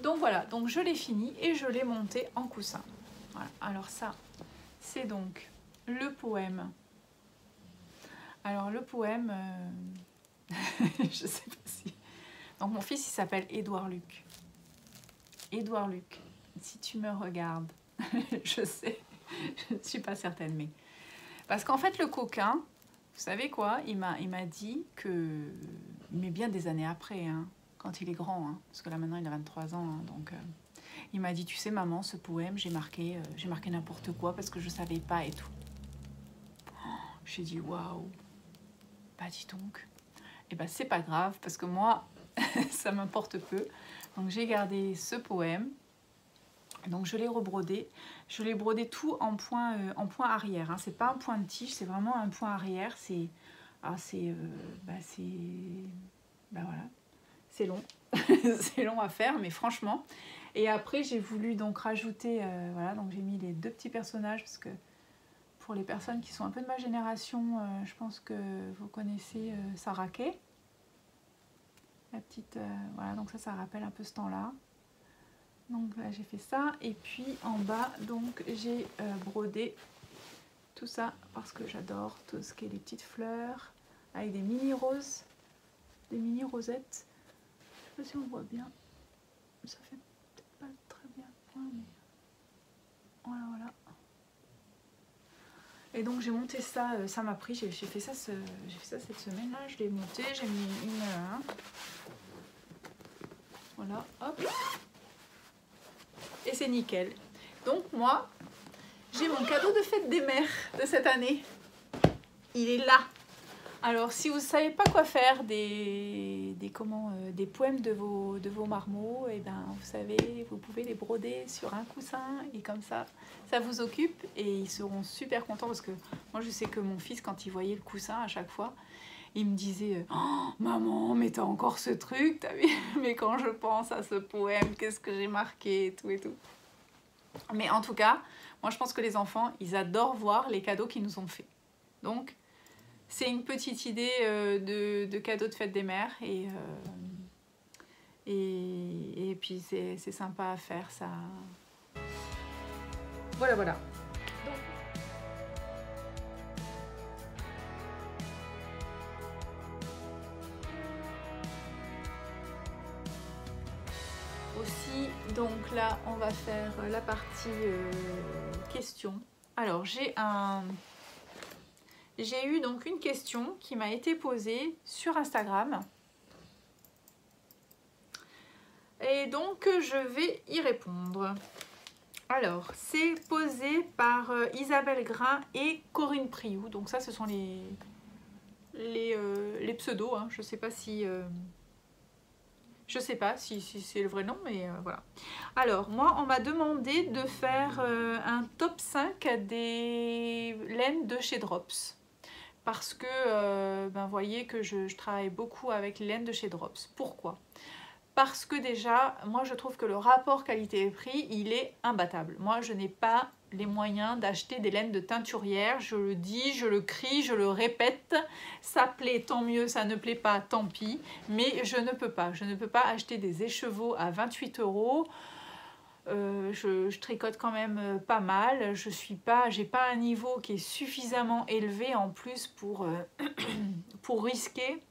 Donc voilà, donc je l'ai fini et je l'ai monté en coussin. Voilà. Alors ça, c'est donc le poème. Alors le poème, je sais pas si... Donc mon fils, il s'appelle Édouard Luc. Édouard Luc, si tu me regardes, je sais, je ne suis pas certaine, mais... Parce qu'en fait, le coquin, vous savez quoi, il m'a dit que... Mais bien des années après, hein, quand il est grand, hein, parce que là maintenant il a 23 ans, hein, donc... il m'a dit, tu sais maman, ce poème, j'ai marqué n'importe quoi parce que je ne savais pas et tout. J'ai dit, waouh, bah dis donc. Et bah c'est pas grave, parce que moi, ça m'importe peu. Donc j'ai gardé ce poème, donc je l'ai rebrodé. Je l'ai brodé tout en point arrière, hein. C'est pas un point de tige, c'est vraiment un point arrière. C'est voilà, c'est long, c'est long à faire, mais franchement. Et après j'ai voulu donc rajouter, voilà, donc j'ai mis les deux petits personnages parce que pour les personnes qui sont un peu de ma génération, je pense que vous connaissez Sarah Kay. La petite, voilà, donc ça rappelle un peu ce temps-là. Donc là j'ai fait ça et puis en bas donc j'ai brodé tout ça parce que j'adore tout ce qui est les petites fleurs avec des mini roses, des mini rosettes. Je sais pas si on voit bien, ça fait peut-être pas très bien, mais voilà. Et donc j'ai monté ça, ça m'a pris, j'ai fait ça cette semaine là, je l'ai monté, j'ai mis une voilà, hop, et c'est nickel. Donc moi, j'ai mon cadeau de fête des mères de cette année. Il est là. Alors si vous ne savez pas quoi faire des poèmes de vos marmots, et ben vous savez, vous pouvez les broder sur un coussin et comme ça vous occupe et ils seront super contents parce que moi je sais que mon fils quand il voyait le coussin à chaque fois, il me disait oh, maman, mais t'as encore ce truc, t'as vu? Mais quand je pense à ce poème, qu'est-ce que j'ai marqué et tout et tout. Mais en tout cas, moi je pense que les enfants, ils adorent voir les cadeaux qu'ils nous ont fait. Donc c'est une petite idée de cadeau de fête des mères et puis c'est sympa à faire ça. Voilà. Aussi, donc là, on va faire la partie questions. Alors, j'ai eu donc une question qui m'a été posée sur Instagram. Et donc, je vais y répondre. Alors, c'est posé par Isabelle Grain et Corinne Priou. Donc ça, ce sont les pseudos. Hein. Je sais pas si c'est le vrai nom, mais voilà. Alors, moi, on m'a demandé de faire un top 5 des laines de chez Drops. parce que ben, vous voyez que je travaille beaucoup avec les laines de chez Drops. Pourquoi? Parce que déjà, moi je trouve que le rapport qualité-prix, il est imbattable. Moi je n'ai pas les moyens d'acheter des laines de teinturière, je le dis, je le crie, je le répète, ça plaît tant mieux, ça ne plaît pas tant pis, mais je ne peux pas acheter des écheveaux à 28 €. Je tricote quand même pas mal, j'ai pas un niveau qui est suffisamment élevé en plus pour, pour risquer.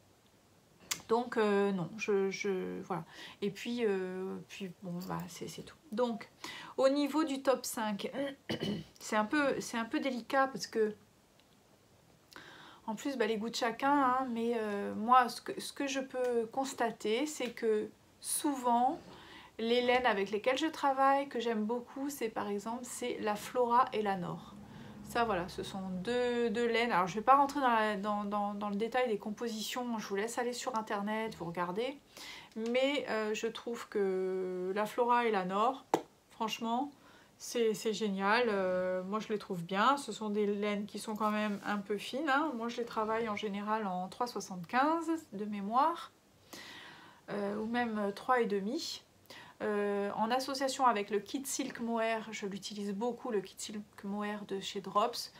Donc non, voilà. Et puis bon, bah, c'est tout. Donc, au niveau du top 5, c'est un peu délicat parce que, en plus, bah, les goûts de chacun, hein, mais moi, ce que je peux constater, c'est que souvent, les laines avec lesquelles je travaille, que j'aime beaucoup, c'est par exemple, c'est la Flora et la Nord. Ça voilà, ce sont deux laines. Alors je ne vais pas rentrer dans le détail des compositions, je vous laisse aller sur internet, vous regardez. Mais je trouve que la Flora et la Nord, franchement, c'est génial. Moi je les trouve bien. Ce sont des laines qui sont quand même un peu fines, hein. Moi je les travaille en général en 3,75 de mémoire, ou même 3,5. En association avec le kit Silk Mohair, je l'utilise beaucoup, le kit Silk Mohair de chez Drops.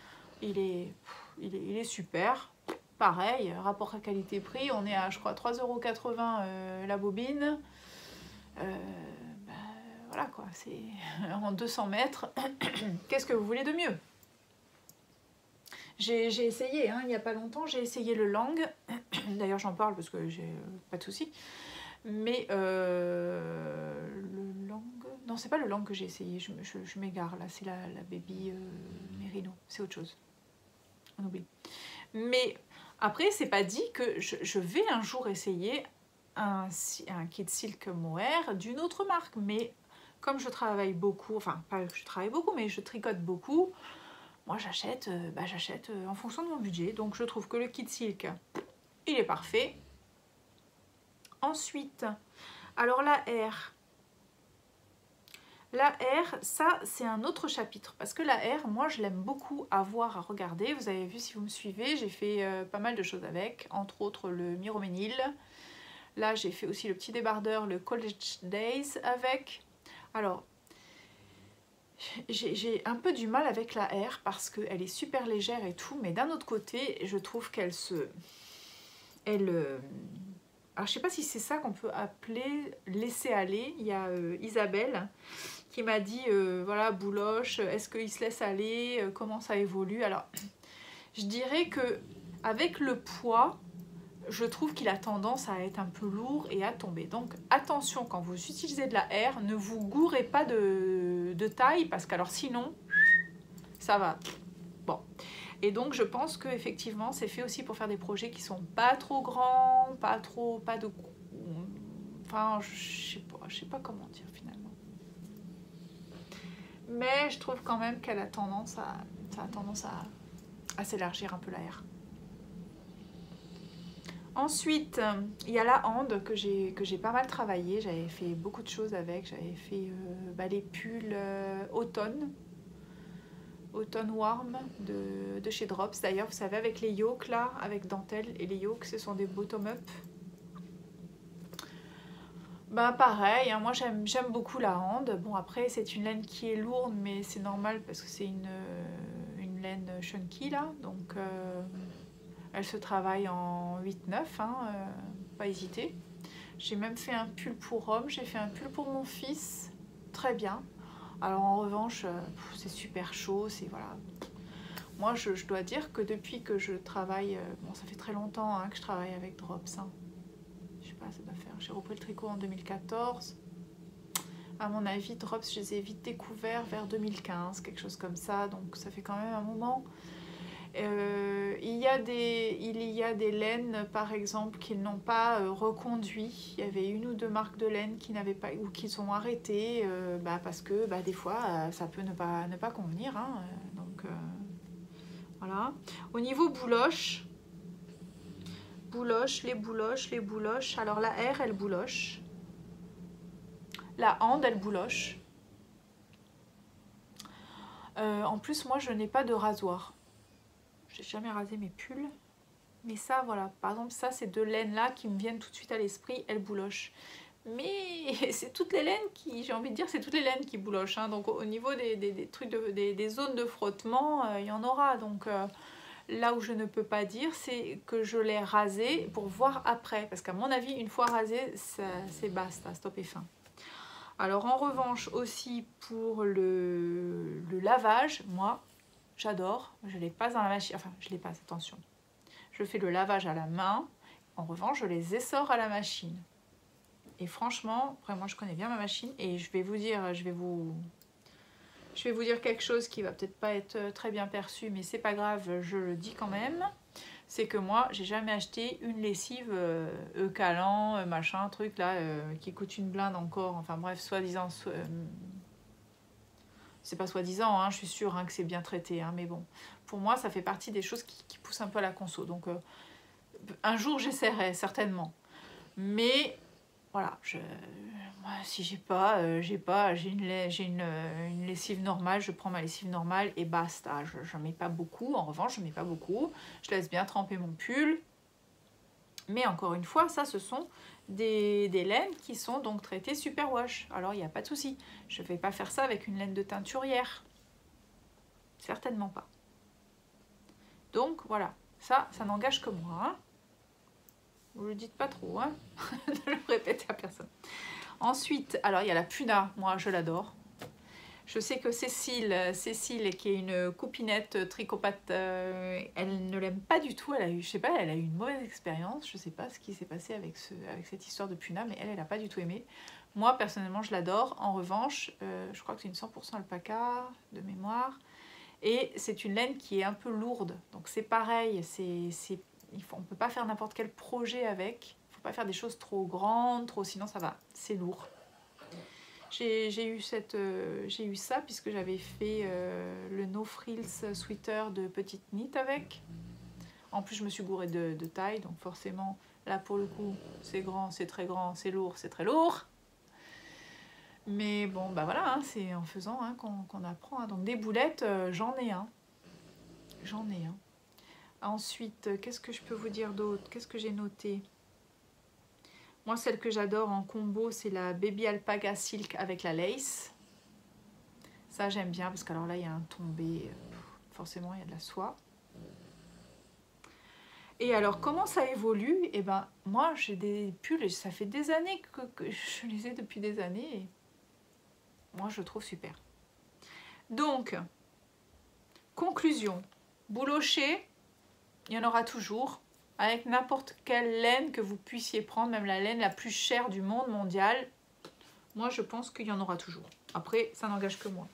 Il est super. Pareil, rapport à qualité-prix, on est à, je crois, 3,80 € la bobine. Bah, voilà quoi, c'est en 200 mètres. Qu'est-ce que vous voulez de mieux? J'ai essayé, hein, il n'y a pas longtemps, j'ai essayé le Lang. D'ailleurs, j'en parle parce que j'ai pas de soucis. Mais le Lang... Non, c'est pas le Lang que j'ai essayé, je m'égare là, c'est la Baby Merino, c'est autre chose. On oublie. Mais après, c'est pas dit que je vais un jour essayer un kit Silk Mohair d'une autre marque. Mais comme je travaille beaucoup, enfin pas que je travaille beaucoup, mais je tricote beaucoup, moi j'achète en fonction de mon budget. Donc je trouve que le kit Silk, il est parfait. Ensuite, alors la R, ça c'est un autre chapitre parce que la R, moi je l'aime beaucoup à voir, à regarder. Vous avez vu si vous me suivez, j'ai fait pas mal de choses avec, entre autres le Miroménil. Là j'ai fait aussi le petit débardeur, le College Days avec. Alors j'ai un peu du mal avec la R parce qu'elle est super légère et tout, mais d'un autre côté je trouve qu'elle alors je sais pas si c'est ça qu'on peut appeler laisser aller. Il y a Isabelle qui m'a dit voilà, Bouloche, est-ce qu'il se laisse aller, comment ça évolue? Alors je dirais que avec le poids, je trouve qu'il a tendance à être un peu lourd et à tomber. Donc attention, quand vous utilisez de la R, ne vous gourrez pas de taille parce qu'alors sinon ça va. Bon. Et donc je pense que effectivement c'est fait aussi pour faire des projets qui sont pas trop grands, pas de... Enfin, je sais pas comment dire finalement. Mais je trouve quand même qu'elle a tendance à s'élargir un peu la R. Ensuite, il y a la Hande que j'ai pas mal travaillé. J'avais fait beaucoup de choses avec. J'avais fait les pulls automne warm de chez Drops. D'ailleurs, vous savez, avec les yokes là, avec dentelle, et les yokes, ce sont des bottom-up. Bah pareil, hein, moi j'aime beaucoup la Hande. Bon, après, c'est une laine qui est lourde, mais c'est normal parce que c'est une laine chunky là. Donc, elle se travaille en 8-9, hein, pas hésiter. J'ai même fait un pull pour homme, j'ai fait un pull pour mon fils, très bien. Alors en revanche, c'est super chaud, c'est voilà. Moi, je dois dire que depuis que je travaille, bon, ça fait très longtemps hein, que je travaille avec Drops. Hein. Je sais pas, ça doit faire. J'ai repris le tricot en 2014. À mon avis, Drops, je les ai vite découverts vers 2015, quelque chose comme ça. Donc ça fait quand même un moment. Il y a des laines par exemple qui n'ont pas reconduit. Il y avait une ou deux marques de laine qui n'avaient pas ou qui sont arrêtées parce que des fois ça peut ne pas convenir hein, donc voilà. Au niveau bouloche, les bouloches, alors la R elle bouloche, la Hande elle bouloche. En plus moi je n'ai pas de rasoir. J'ai jamais rasé mes pulls. Mais ça, voilà, par exemple, ça, c'est deux laines-là qui me viennent tout de suite à l'esprit, elles boulochent. Mais c'est toutes les laines qui, j'ai envie de dire, c'est toutes les laines qui boulochent. Hein. Donc au niveau des trucs, des zones de frottement, il y en aura. Donc là où je ne peux pas dire, c'est que je l'ai rasé pour voir après. Parce qu'à mon avis, une fois rasé, c'est basta, stop et fin. Alors en revanche aussi pour le lavage, moi j'adore, je ne l'ai pas dans la machine, enfin je l'ai pas, attention. Je fais le lavage à la main, en revanche je les essore à la machine. Et franchement, après moi je connais bien ma machine et je vais vous dire, je vais vous dire quelque chose qui va peut-être pas être très bien perçu, mais c'est pas grave, je le dis quand même. C'est que moi, j'ai jamais acheté une lessive Eucalan, machin, truc là, qui coûte une blinde encore. Enfin bref, soi-disant, c'est pas soi-disant, hein, je suis sûre hein, que c'est bien traité, hein, mais bon, pour moi, ça fait partie des choses qui poussent un peu à la conso. Donc, un jour, j'essaierai certainement. Mais voilà, moi, si j'ai une lessive normale, je prends ma lessive normale et basta. Je mets pas beaucoup, en revanche, je mets pas beaucoup. Je laisse bien tremper mon pull. Mais encore une fois, ça, ce sont des laines qui sont donc traitées superwash. Alors, il n'y a pas de souci. Je ne vais pas faire ça avec une laine de teinturière. Certainement pas. Donc, voilà. Ça n'engage que moi. Hein. Vous ne le dites pas trop. Hein. Ne le répétez à personne. Ensuite, alors, il y a la Puna. Moi, je l'adore. Je sais que Cécile, qui est une copinette tricopate, elle ne l'aime pas du tout. Elle a eu, je sais pas, elle a eu une mauvaise expérience. Je sais pas ce qui s'est passé avec cette histoire de Puna, mais elle n'a pas du tout aimé. Moi, personnellement, je l'adore. En revanche, je crois que c'est une 100% alpaca de mémoire. Et c'est une laine qui est un peu lourde. Donc c'est pareil, on ne peut pas faire n'importe quel projet avec. Il ne faut pas faire des choses trop grandes, sinon ça va, c'est lourd. J'ai eu ça puisque j'avais fait le No Frills Sweater de petite knit avec. En plus, je me suis gourée de taille, donc forcément, là pour le coup, c'est grand, c'est très grand, c'est lourd, c'est très lourd. Mais bon, bah voilà, hein, c'est en faisant hein, qu'on apprend. Hein. Donc des boulettes, j'en ai un. J'en ai un. Ensuite, qu'est-ce que je peux vous dire d'autre? Qu'est-ce que j'ai noté? Moi, celle que j'adore en combo, c'est la Baby Alpaga Silk avec la lace. Ça, j'aime bien parce qu'alors là, il y a un tombé. Forcément, il y a de la soie. Et alors, comment ça évolue? Eh ben, moi, j'ai des pulls, ça fait des années que je les ai depuis des années. Et moi, je le trouve super. Donc, conclusion. Boulocher, il y en aura toujours. Avec n'importe quelle laine que vous puissiez prendre, même la laine la plus chère du monde mondial, moi je pense qu'il y en aura toujours. Après, ça n'engage que moi.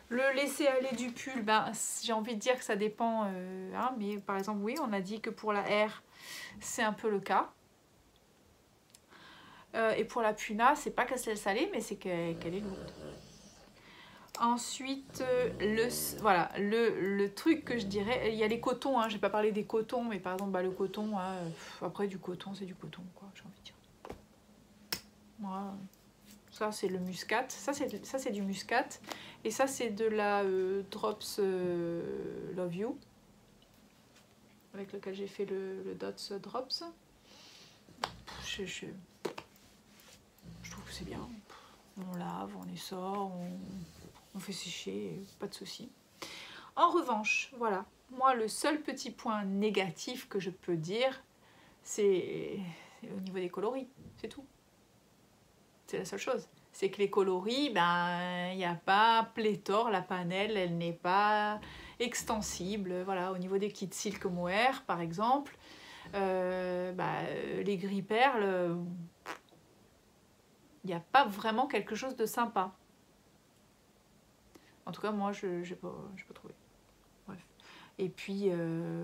Le laisser aller du pull, ben, j'ai envie de dire que ça dépend. Hein, mais par exemple, oui, on a dit que pour la R, c'est un peu le cas. Et pour la Puna, c'est pas qu'elle se laisse aller, mais c'est qu'elle est lourde. Ensuite, le truc que je dirais, il y a les cotons, hein, j'ai pas parlé des cotons, mais par exemple, bah, le coton, hein, après du coton, c'est du coton, quoi, j'ai envie de dire. Moi, ça c'est le muscat, ça c'est du muscat, et ça c'est de la Drops Love You, avec lequel j'ai fait le Dots Drops. Je trouve que c'est bien, on lave, on essore, on fait sécher, pas de souci. En revanche, voilà, moi le seul petit point négatif que je peux dire, c'est au niveau des coloris, c'est tout. C'est la seule chose. C'est que les coloris, ben, il n'y a pas pléthore, la panelle, elle n'est pas extensible. Voilà, au niveau des kits silk mohair, par exemple, les gris perles, il n'y a pas vraiment quelque chose de sympa. En tout cas, moi, je n'ai pas trouvé. Bref. Et puis,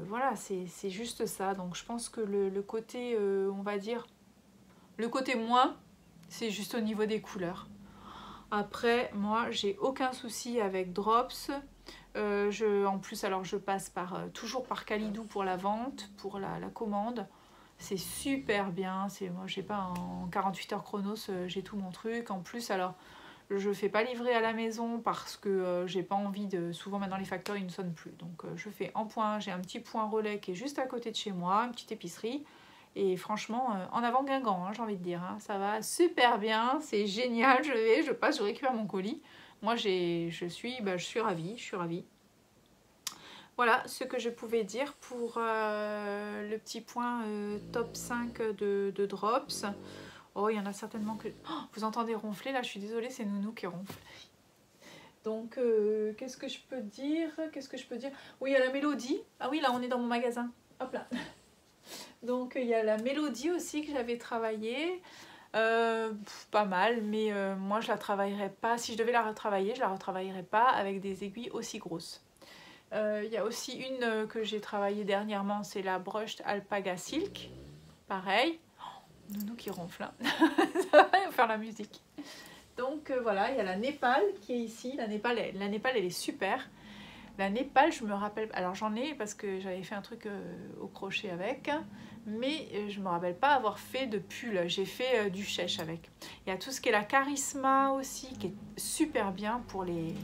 voilà, c'est juste ça. Donc, je pense que le côté, on va dire, le côté moins, c'est juste au niveau des couleurs. Après, moi, j'ai aucun souci avec Drops. En plus, alors, je passe toujours par Calidou pour la vente, pour la commande. C'est super bien. Moi, j'ai pas en 48 heures chronos, j'ai tout mon truc. En plus, alors... Je fais pas livrer à la maison parce que j'ai pas envie de... Souvent maintenant les facteurs ils ne sonnent plus. Donc je fais en point, j'ai un petit point relais qui est juste à côté de chez moi, une petite épicerie. Et franchement, en avant Guingamp, hein, j'ai envie de dire. Hein, ça va super bien, c'est génial, je passe, je récupère mon colis. Moi je suis ravie, je suis ravie. Voilà ce que je pouvais dire pour le petit point top 5 de Drops. Oh, il y en a certainement que... Oh, vous entendez ronfler là, je suis désolée, c'est Nounou qui ronfle. Donc, qu'est-ce que je peux dire? Qu'est-ce que je peux dire? Oui, il y a la mélodie. Ah oui, là, on est dans mon magasin. Hop là. Donc, il y a la mélodie aussi que j'avais travaillée. Pas mal, mais moi, je la travaillerais pas. Si je devais la retravailler, je la retravaillerais pas avec des aiguilles aussi grosses. Il y a aussi une que j'ai travaillée dernièrement, c'est la Brushed Alpaga Silk. Pareil. Nounou qui ronfle, hein. Ça va faire la musique. Donc voilà, il y a la Népal qui est ici. La Népal, elle est super. La Népal, je me rappelle... Alors j'en ai parce que j'avais fait un truc au crochet avec. Mais je me rappelle pas avoir fait de pull. J'ai fait du chèche avec. Il y a tout ce qui est la Charisma aussi, qui est super bien pour les...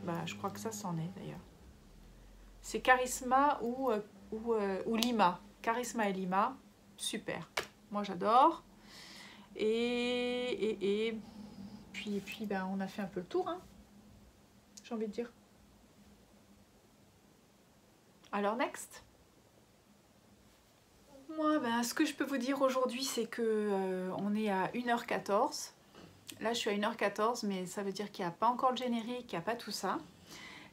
Bah, je crois que ça c'en est d'ailleurs. C'est Charisma ou Lima. Charisma et Lima, super. Moi j'adore. Et puis ben, on a fait un peu le tour, hein, j'ai envie de dire. Alors next. Moi, ben, ce que je peux vous dire aujourd'hui, c'est que on est à 1h14. Là je suis à 1h14, mais ça veut dire qu'il n'y a pas encore le générique, il n'y a pas tout ça.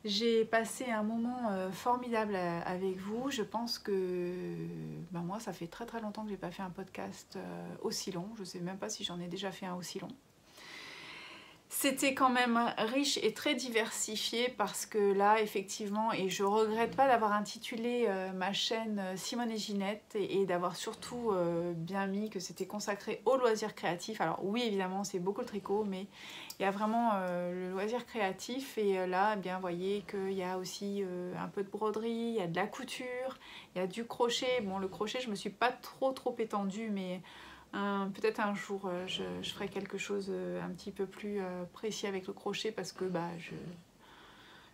J'ai passé un moment formidable avec vous. Je pense que ben moi, ça fait très longtemps que j'ai pas fait un podcast aussi long. Je sais même pas si j'en ai déjà fait un aussi long. C'était quand même riche et très diversifié parce que là, effectivement, et je regrette pas d'avoir intitulé ma chaîne Simone et Ginette et d'avoir surtout bien mis que c'était consacré au loisir créatif. Alors oui, évidemment, c'est beaucoup le tricot, mais il y a vraiment le loisir créatif et là, eh bien, vous voyez qu'il y a aussi un peu de broderie, il y a de la couture, il y a du crochet. Bon, le crochet, je me suis pas trop étendue, mais... peut-être un jour je ferai quelque chose un petit peu plus précis avec le crochet parce que bah,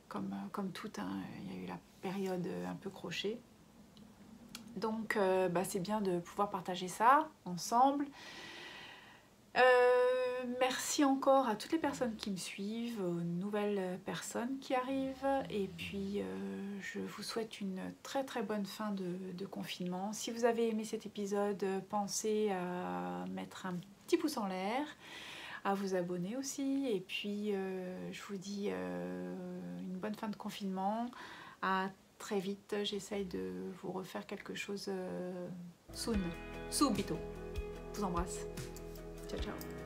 comme tout, hein, il y a eu la période un peu crochet. Donc bah, c'est bien de pouvoir partager ça ensemble. Merci encore à toutes les personnes qui me suivent, aux nouvelles personnes qui arrivent et puis je vous souhaite une très bonne fin de confinement. Si vous avez aimé cet épisode, pensez à mettre un petit pouce en l'air, à vous abonner aussi et puis je vous dis une bonne fin de confinement. À très vite, j'essaye de vous refaire quelque chose soon, subito. Je vous embrasse. Ciao ciao.